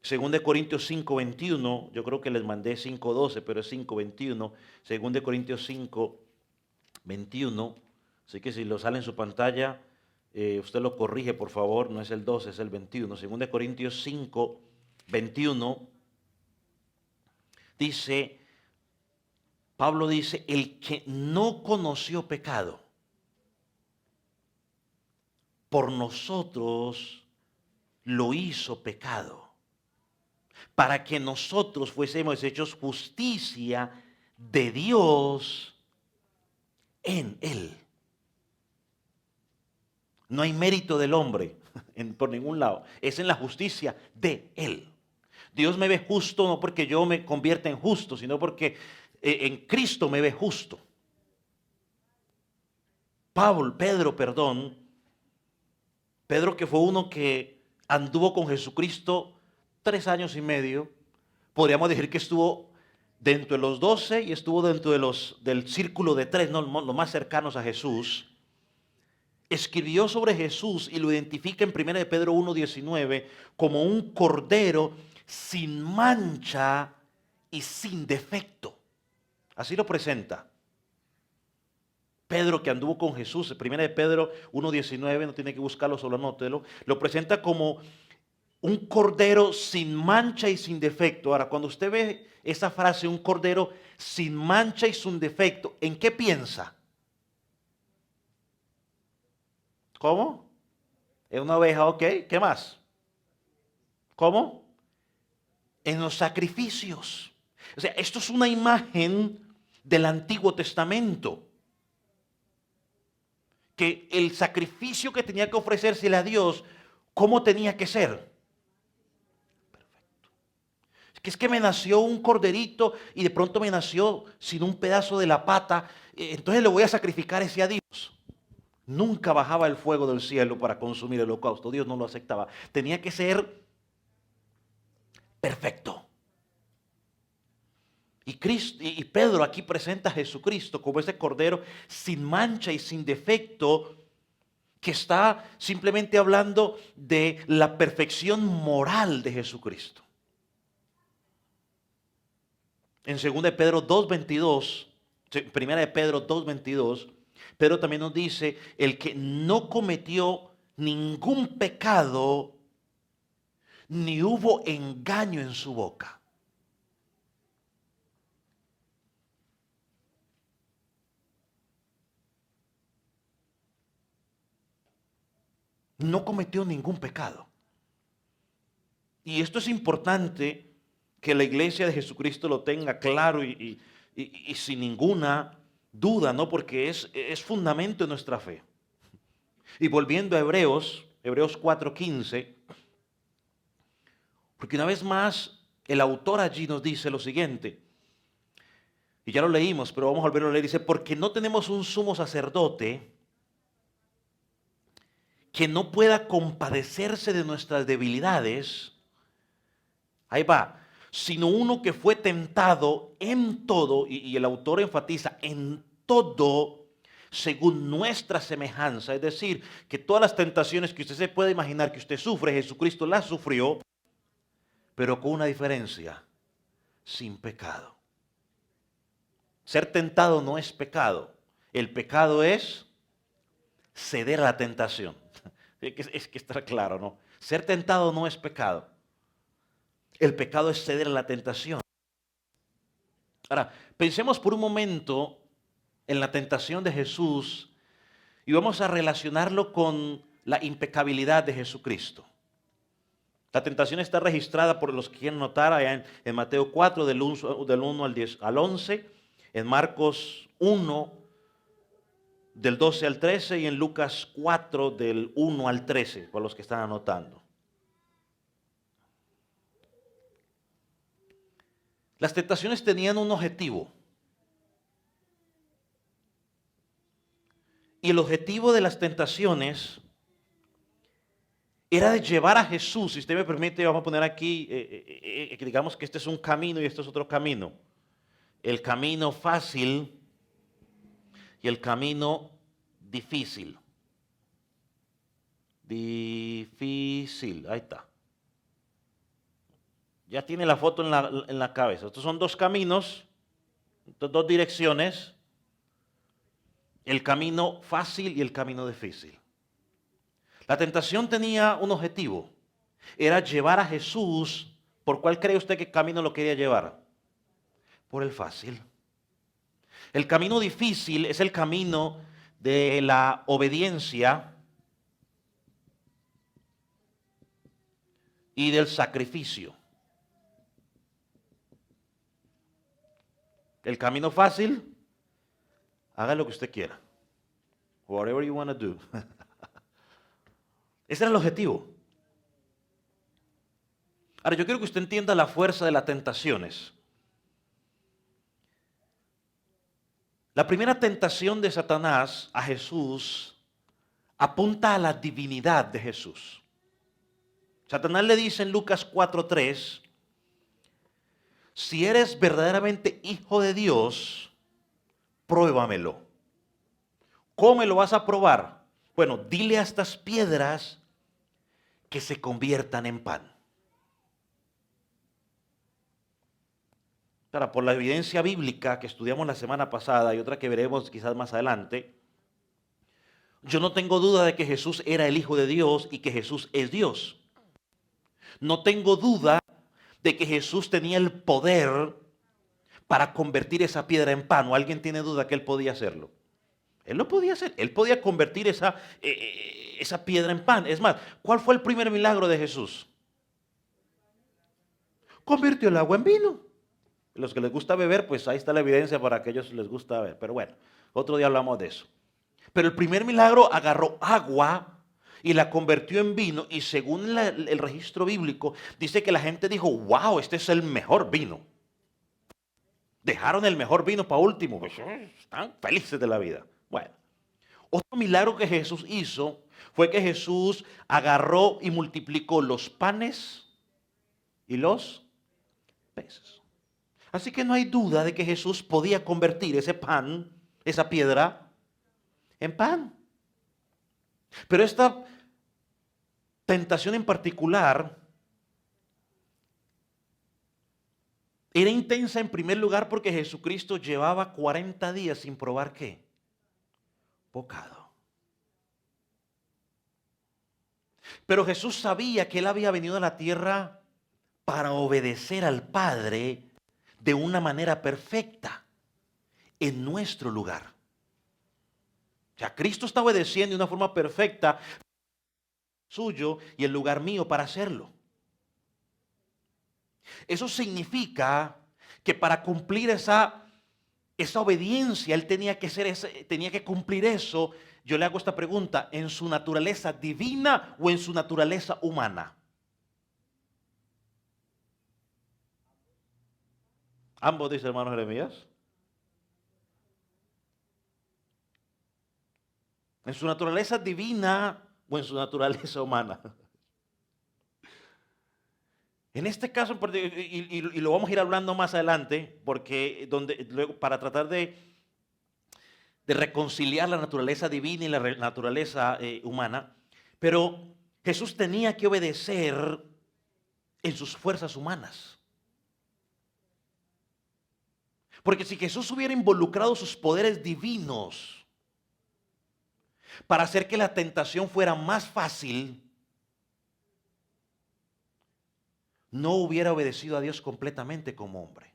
Según de Corintios 5:21, yo creo que les mandé 5:12, pero es 5:21. Según de Corintios 5:21, así que si lo sale en su pantalla, usted lo corrige, por favor. No es el 12, es el 21. Según de Corintios 5:21, dice, Pablo dice: el que no conoció pecado, por nosotros lo hizo pecado, para que nosotros fuésemos hechos justicia de Dios en Él. No hay mérito del hombre por ningún lado, es en la justicia de Él. Dios me ve justo no porque yo me convierta en justo, sino porque en Cristo me ve justo. Pedro que fue uno que anduvo con Jesucristo 3 años y medio, podríamos decir que estuvo dentro de los 12 y estuvo dentro del círculo de 3, ¿no? Los más cercanos a Jesús. Escribió sobre Jesús y lo identifica en 1 de Pedro 1:19 como un cordero sin mancha y sin defecto. Así lo presenta. Pedro que anduvo con Jesús, 1 de Pedro 1:19, no tiene que buscarlo, solo anótelo, lo presenta como un cordero sin mancha y sin defecto. Ahora, cuando usted ve esa frase, un cordero sin mancha y sin defecto, ¿en qué piensa? ¿Cómo? Es una oveja, ok. ¿Qué más? ¿Cómo? En los sacrificios. O sea, esto es una imagen del Antiguo Testamento. Que el sacrificio que tenía que ofrecérsele a Dios, ¿cómo tenía que ser? Perfecto. Es que me nació un corderito y de pronto me nació sin un pedazo de la pata, entonces le voy a sacrificar ese a Dios. Nunca bajaba el fuego del cielo para consumir el holocausto. Dios no lo aceptaba. Tenía que ser perfecto. Y Pedro aquí presenta a Jesucristo como ese cordero sin mancha y sin defecto, que está simplemente hablando de la perfección moral de Jesucristo. En 2 de Pedro 2:22, 1 de Pedro 2:22, Pedro también nos dice, el que no cometió ningún pecado, ni hubo engaño en su boca. No cometió ningún pecado. Y esto es importante que la iglesia de Jesucristo lo tenga claro y sin ninguna duda, ¿no? Porque es fundamento de nuestra fe. Y volviendo a Hebreos 4:15, porque una vez más el autor allí nos dice lo siguiente, y ya lo leímos, pero vamos a volverlo a leer, dice, porque no tenemos un sumo sacerdote que no pueda compadecerse de nuestras debilidades, ahí va, sino uno que fue tentado en todo, y el autor enfatiza, en todo según nuestra semejanza, es decir, que todas las tentaciones que usted se puede imaginar que usted sufre, Jesucristo las sufrió, pero con una diferencia, sin pecado. Ser tentado no es pecado, el pecado es ceder a la tentación. Es que está claro, ¿no? Ser tentado no es pecado. El pecado es ceder a la tentación. Ahora, pensemos por un momento en la tentación de Jesús y vamos a relacionarlo con la impecabilidad de Jesucristo. La tentación está registrada por los que quieren notar allá en Mateo 4 del 1 al 11, en Marcos 1 del 12 al 13 y en Lucas 4 del 1 al 13, por los que están anotando. Las tentaciones tenían un objetivo. Y el objetivo de las tentaciones era de llevar a Jesús. Si usted me permite, vamos a poner aquí, digamos que este es un camino y este es otro camino. El camino fácil y el camino difícil. Difícil, ahí está. Ya tiene la foto en la cabeza. Estos son dos caminos, dos direcciones. El camino fácil y el camino difícil. La tentación tenía un objetivo. Era llevar a Jesús. ¿Por cuál cree usted que camino lo quería llevar? Por el fácil. El camino difícil es el camino de la obediencia, y del sacrificio. El camino fácil, haga lo que usted quiera. Whatever you want to do. Ese era el objetivo. Ahora, yo quiero que usted entienda la fuerza de las tentaciones. La primera tentación de Satanás a Jesús apunta a la divinidad de Jesús. Satanás le dice en Lucas 4:3, si eres verdaderamente hijo de Dios, pruébamelo. ¿Cómo me lo vas a probar? Bueno, dile a estas piedras que se conviertan en pan. Ahora, por la evidencia bíblica que estudiamos la semana pasada y otra que veremos quizás más adelante, yo no tengo duda de que Jesús era el Hijo de Dios y que Jesús es Dios. No tengo duda de que Jesús tenía el poder para convertir esa piedra en pan. ¿O alguien tiene duda que él podía hacerlo? Él lo podía hacer. Él podía convertir esa piedra en pan. Es más, ¿cuál fue el primer milagro de Jesús? Convirtió el agua en vino. Los que les gusta beber, pues ahí está la evidencia para aquellos les gusta beber. Pero bueno, otro día hablamos de eso. Pero el primer milagro agarró agua y la convirtió en vino. Y según el registro bíblico, dice que la gente dijo, wow, este es el mejor vino. Dejaron el mejor vino para último. Pues, están felices de la vida. Bueno, otro milagro que Jesús hizo fue que Jesús agarró y multiplicó los panes y los peces. Así que no hay duda de que Jesús podía convertir ese pan, esa piedra, en pan. Pero esta tentación en particular era intensa en primer lugar porque Jesucristo llevaba 40 días sin probar ¿qué? Bocado. Pero Jesús sabía que Él había venido a la tierra para obedecer al Padre de una manera perfecta, en nuestro lugar. O sea, Cristo está obedeciendo de una forma perfecta suyo y el lugar mío para hacerlo. Eso significa que para cumplir esa obediencia, Él tenía que cumplir eso. Yo le hago esta pregunta, ¿en su naturaleza divina o en su naturaleza humana? Ambos, dice hermano Jeremías. ¿En su naturaleza divina o en su naturaleza humana? En este caso, y lo vamos a ir hablando más adelante, porque luego para tratar de reconciliar la naturaleza divina y la naturaleza humana, pero Jesús tenía que obedecer en sus fuerzas humanas. Porque si Jesús hubiera involucrado sus poderes divinos para hacer que la tentación fuera más fácil, no hubiera obedecido a Dios completamente como hombre.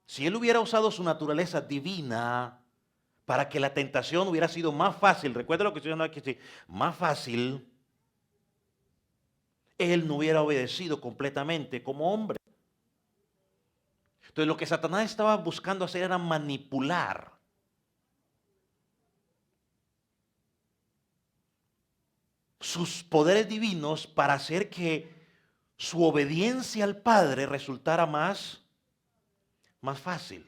Si Él hubiera usado su naturaleza divina para que la tentación hubiera sido más fácil, recuerda lo que estoy diciendo aquí, más fácil, Él no hubiera obedecido completamente como hombre. Entonces lo que Satanás estaba buscando hacer era manipular sus poderes divinos para hacer que su obediencia al Padre resultara más fácil.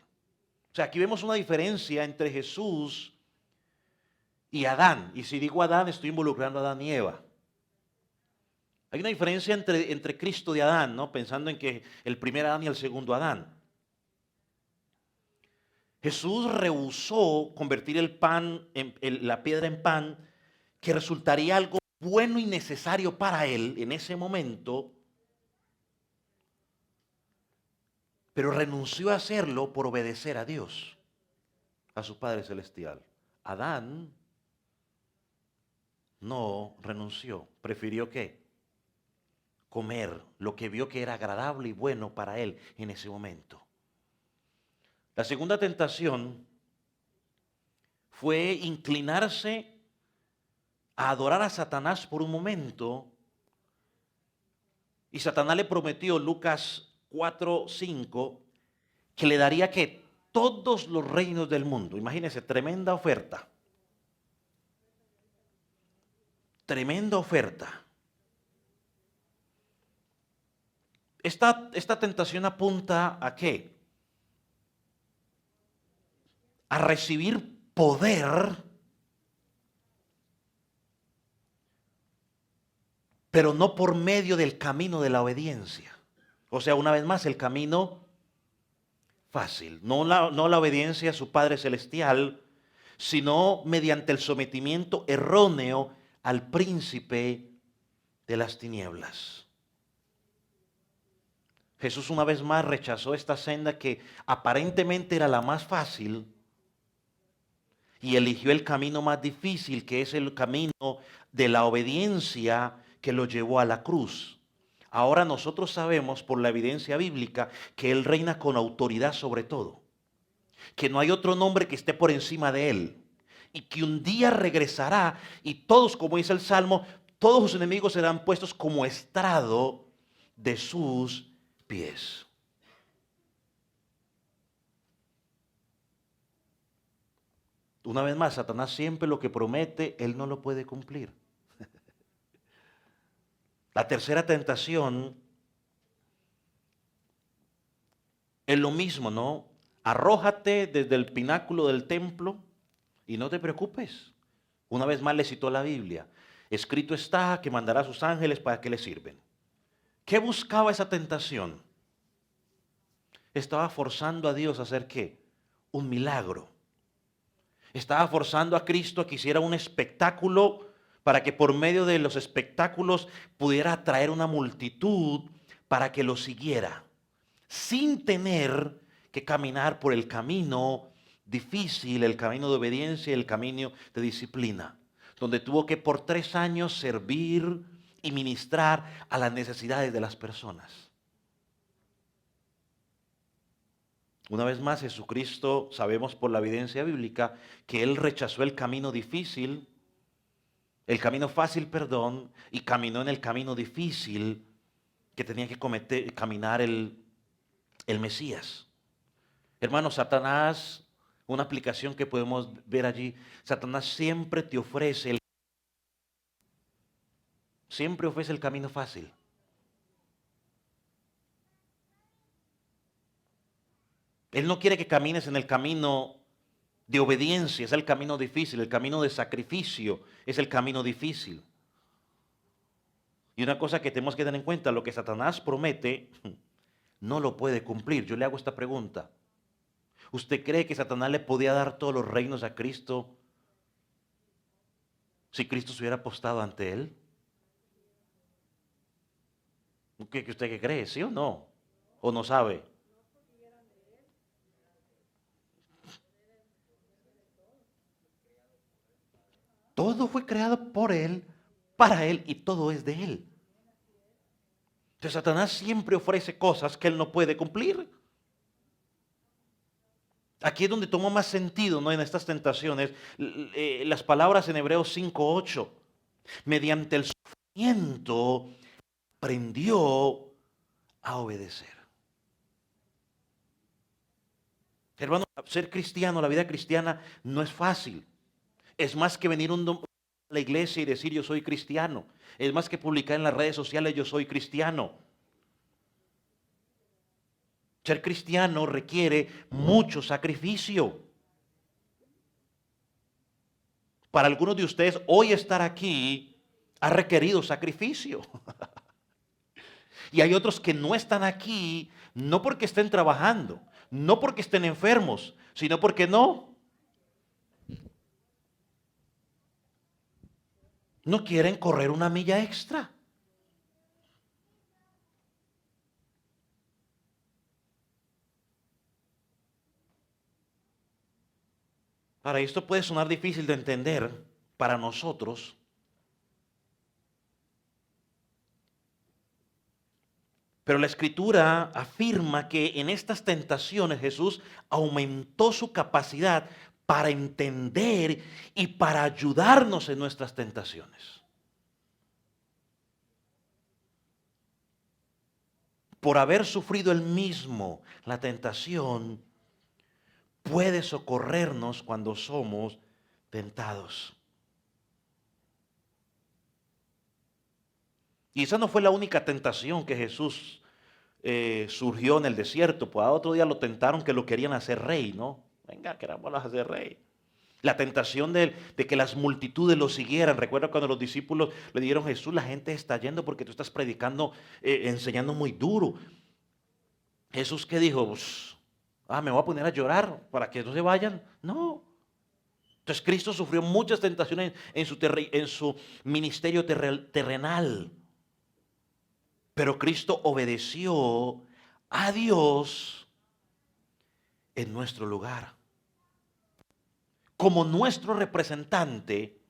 O sea, aquí vemos una diferencia entre Jesús y Adán. Y si digo Adán, estoy involucrando a Adán y Eva. Hay una diferencia entre Cristo y Adán, ¿no? Pensando en que el primer Adán y el segundo Adán. Jesús rehusó convertir el pan, la piedra en pan, que resultaría algo bueno y necesario para él en ese momento, pero renunció a hacerlo por obedecer a Dios, a su Padre Celestial. Adán no renunció, prefirió ¿qué? Comer lo que vio que era agradable y bueno para él en ese momento. La segunda tentación fue inclinarse a adorar a Satanás por un momento Y Satanás le prometió, Lucas 4:5, que le daría que todos los reinos del mundo. Imagínense, tremenda oferta. Tremenda oferta. Esta tentación apunta ¿a qué? A recibir poder, pero no por medio del camino de la obediencia. O sea, una vez más, el camino fácil, no la obediencia a su Padre Celestial, sino mediante el sometimiento erróneo al príncipe de las tinieblas. Jesús una vez más rechazó esta senda que aparentemente era la más fácil y eligió el camino más difícil, que es el camino de la obediencia que lo llevó a la cruz. Ahora nosotros sabemos por la evidencia bíblica que Él reina con autoridad sobre todo, que no hay otro nombre que esté por encima de Él y que un día regresará y todos, como dice el Salmo, todos sus enemigos serán puestos como estrado de sus pies. Una vez más, Satanás siempre lo que promete, él no lo puede cumplir. La tercera tentación es lo mismo, ¿no? Arrójate desde el pináculo del templo y no te preocupes. Una vez más le citó la Biblia. Escrito está que mandará a sus ángeles para que le sirven. ¿Qué buscaba esa tentación? Estaba forzando a Dios a hacer ¿qué? Un milagro. Estaba forzando a Cristo a que hiciera un espectáculo para que por medio de los espectáculos pudiera atraer una multitud para que lo siguiera, sin tener que caminar por el camino difícil, el camino de obediencia y el camino de disciplina, donde tuvo que por 3 años servir y ministrar a las necesidades de las personas. Una vez más, Jesucristo, sabemos por la evidencia bíblica, que Él rechazó el camino difícil, el camino fácil, perdón, y caminó en el camino difícil que tenía que caminar el Mesías. Hermano, Satanás, una aplicación que podemos ver allí, Satanás siempre te ofrece el camino fácil. Él no quiere que camines en el camino de obediencia, es el camino difícil, el camino de sacrificio es el camino difícil. Y una cosa que tenemos que tener en cuenta, lo que Satanás promete, no lo puede cumplir. Yo le hago esta pregunta. ¿Usted cree que Satanás le podía dar todos los reinos a Cristo si Cristo se hubiera postado ante él? ¿Usted qué cree? ¿Sí o no? ¿O no sabe? Todo fue creado por Él, para Él y todo es de Él. Entonces Satanás siempre ofrece cosas que Él no puede cumplir. Aquí es donde toma más sentido, ¿no? En estas tentaciones, las palabras en Hebreos 5:8. Mediante el sufrimiento aprendió a obedecer. Hermano, ser cristiano, la vida cristiana no es fácil. Es más que venir a la iglesia y decir yo soy cristiano. Es más que publicar en las redes sociales yo soy cristiano. Ser cristiano requiere mucho sacrificio. Para algunos de ustedes hoy estar aquí ha requerido sacrificio. Y hay otros que no están aquí no porque estén trabajando, no porque estén enfermos, sino porque no quieren correr una milla extra. Para esto puede sonar difícil de entender para nosotros, pero la Escritura afirma que en estas tentaciones Jesús aumentó su capacidad para entender y para ayudarnos en nuestras tentaciones. por haber sufrido él mismo la tentación, puede socorrernos cuando somos tentados. Y esa no fue la única tentación que Jesús surgió en el desierto. Pues a otro día lo tentaron que lo querían hacer rey, ¿no? Venga, querámoslo hacer rey. La tentación de que las multitudes lo siguieran. Recuerda cuando los discípulos le dijeron: Jesús, la gente está yendo porque tú estás predicando, enseñando muy duro. Jesús, ¿qué dijo? Pues, me voy a poner a llorar para que no se vayan. No. Entonces Cristo sufrió muchas tentaciones en su ministerio terrenal. Pero Cristo obedeció a Dios en nuestro lugar. Como nuestro representante,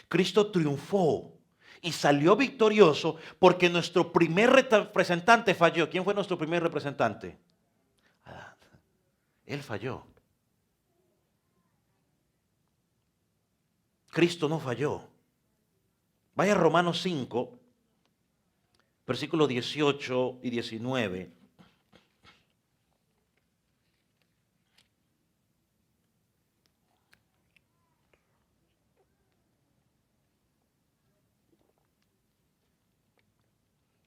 Cristo triunfó y salió victorioso porque nuestro primer representante falló. ¿Quién fue nuestro primer representante? Adán. Él falló. Cristo no falló. Vaya a Romanos 5, versículos 18 y 19.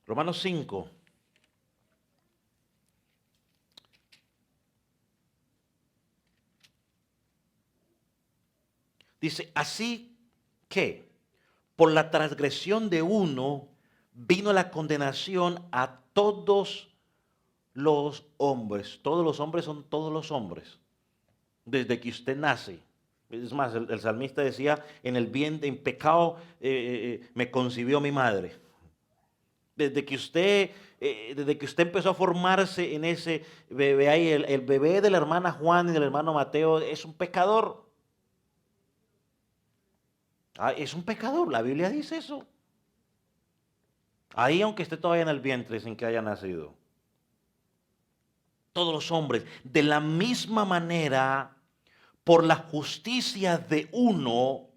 Romanos 5. Dice: así que por la transgresión de uno vino la condenación a todos los hombres. Todos los hombres son todos los hombres. Desde que usted nace. Es más, el salmista decía: en el vientre, en pecado me concibió mi madre. Desde que usted empezó a formarse en ese bebé ahí, el bebé de la hermana Juan y del hermano Mateo es un pecador. Es un pecador, la Biblia dice eso. Ahí, aunque esté todavía en el vientre sin que haya nacido. Todos los hombres, de la misma manera, por la justicia de uno,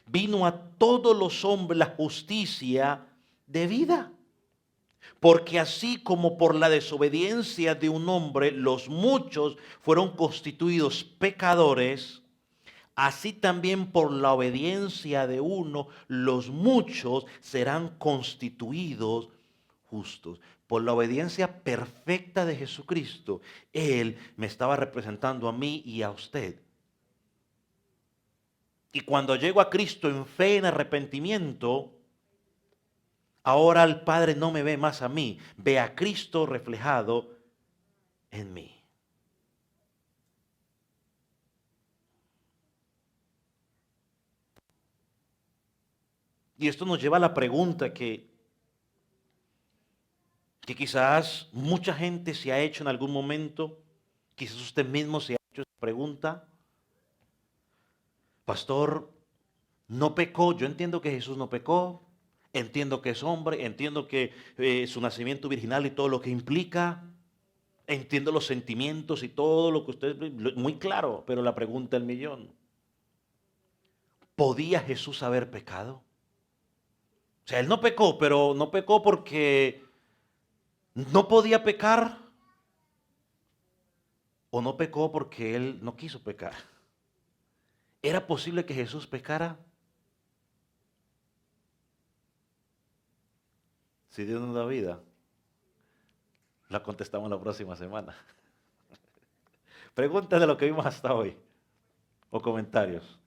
vino a todos los hombres la justicia de vida. Porque así como por la desobediencia de un hombre los muchos fueron constituidos pecadores, así también por la obediencia de uno los muchos serán constituidos justos. Por la obediencia perfecta de Jesucristo, Él me estaba representando a mí y a usted. Y cuando llego a Cristo en fe, en arrepentimiento, ahora el Padre no me ve más a mí, ve a Cristo reflejado en mí. Y esto nos lleva a la pregunta que quizás mucha gente se ha hecho en algún momento, quizás usted mismo se ha hecho esa pregunta. Pastor, no pecó. Yo entiendo que Jesús no pecó, entiendo que es hombre, entiendo que su nacimiento virginal y todo lo que implica, entiendo los sentimientos y todo lo que usted, muy claro, pero la pregunta del millón: ¿podía Jesús haber pecado? O sea, él no pecó, pero no pecó porque no podía pecar, o no pecó porque él no quiso pecar. ¿Era posible que Jesús pecara? Si Dios nos da vida, la contestamos la próxima semana. Preguntas de lo que vimos hasta hoy o comentarios.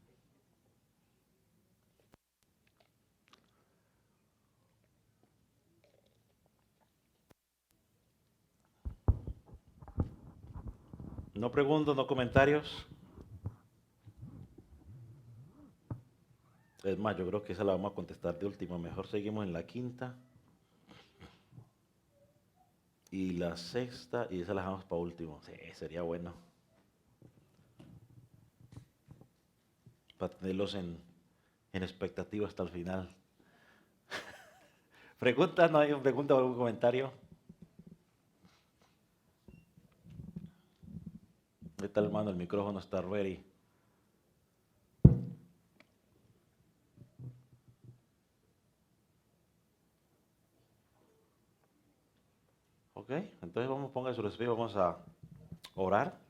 No preguntas, no comentarios. Es más, yo creo que esa la vamos a contestar de última. Mejor seguimos en la quinta y la sexta, y esa la dejamos para último. Sí, sería bueno. Para tenerlos en expectativa hasta el final. ¿Preguntas? ¿No hay pregunta o algún comentario? Ahí está, hermano, el micrófono está ready. Ok, entonces vamos, ponga su respiro, vamos a orar.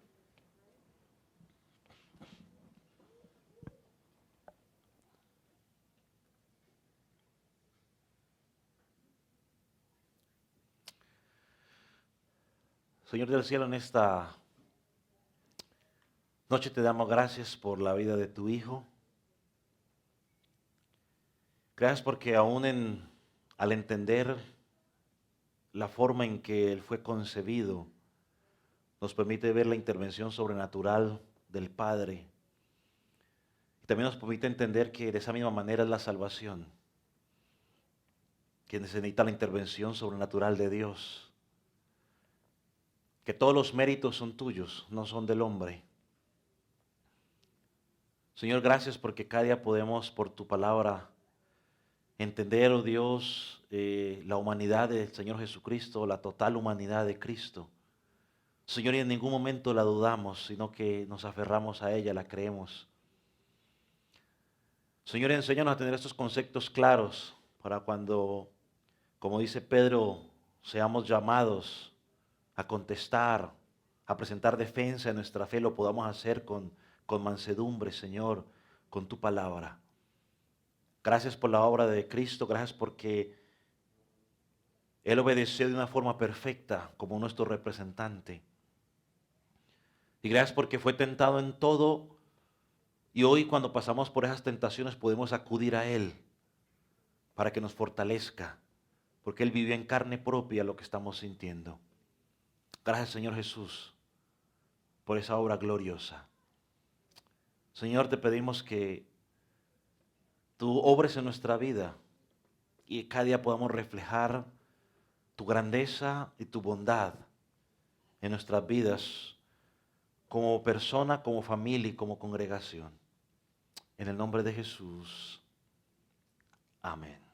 Señor del cielo, en esta noche te damos gracias por la vida de tu Hijo. Gracias porque al entender la forma en que Él fue concebido, nos permite ver la intervención sobrenatural del Padre. Y también nos permite entender que de esa misma manera es la salvación, que necesita la intervención sobrenatural de Dios. Que todos los méritos son tuyos, no son del hombre. Señor, gracias porque cada día podemos, por tu palabra, entender, oh Dios, la humanidad del Señor Jesucristo, la total humanidad de Cristo. Señor, y en ningún momento la dudamos, sino que nos aferramos a ella, la creemos. Señor, enséñanos a tener estos conceptos claros para cuando, como dice Pedro, seamos llamados a contestar, a presentar defensa de nuestra fe, lo podamos hacer con mansedumbre, Señor, con tu palabra. Gracias por la obra de Cristo, gracias porque Él obedeció de una forma perfecta como nuestro representante. Y gracias porque fue tentado en todo y hoy cuando pasamos por esas tentaciones podemos acudir a Él para que nos fortalezca, porque Él vivió en carne propia lo que estamos sintiendo. Gracias, Señor Jesús, por esa obra gloriosa. Señor, te pedimos que tú obres en nuestra vida y cada día podamos reflejar tu grandeza y tu bondad en nuestras vidas como persona, como familia y como congregación. En el nombre de Jesús. Amén.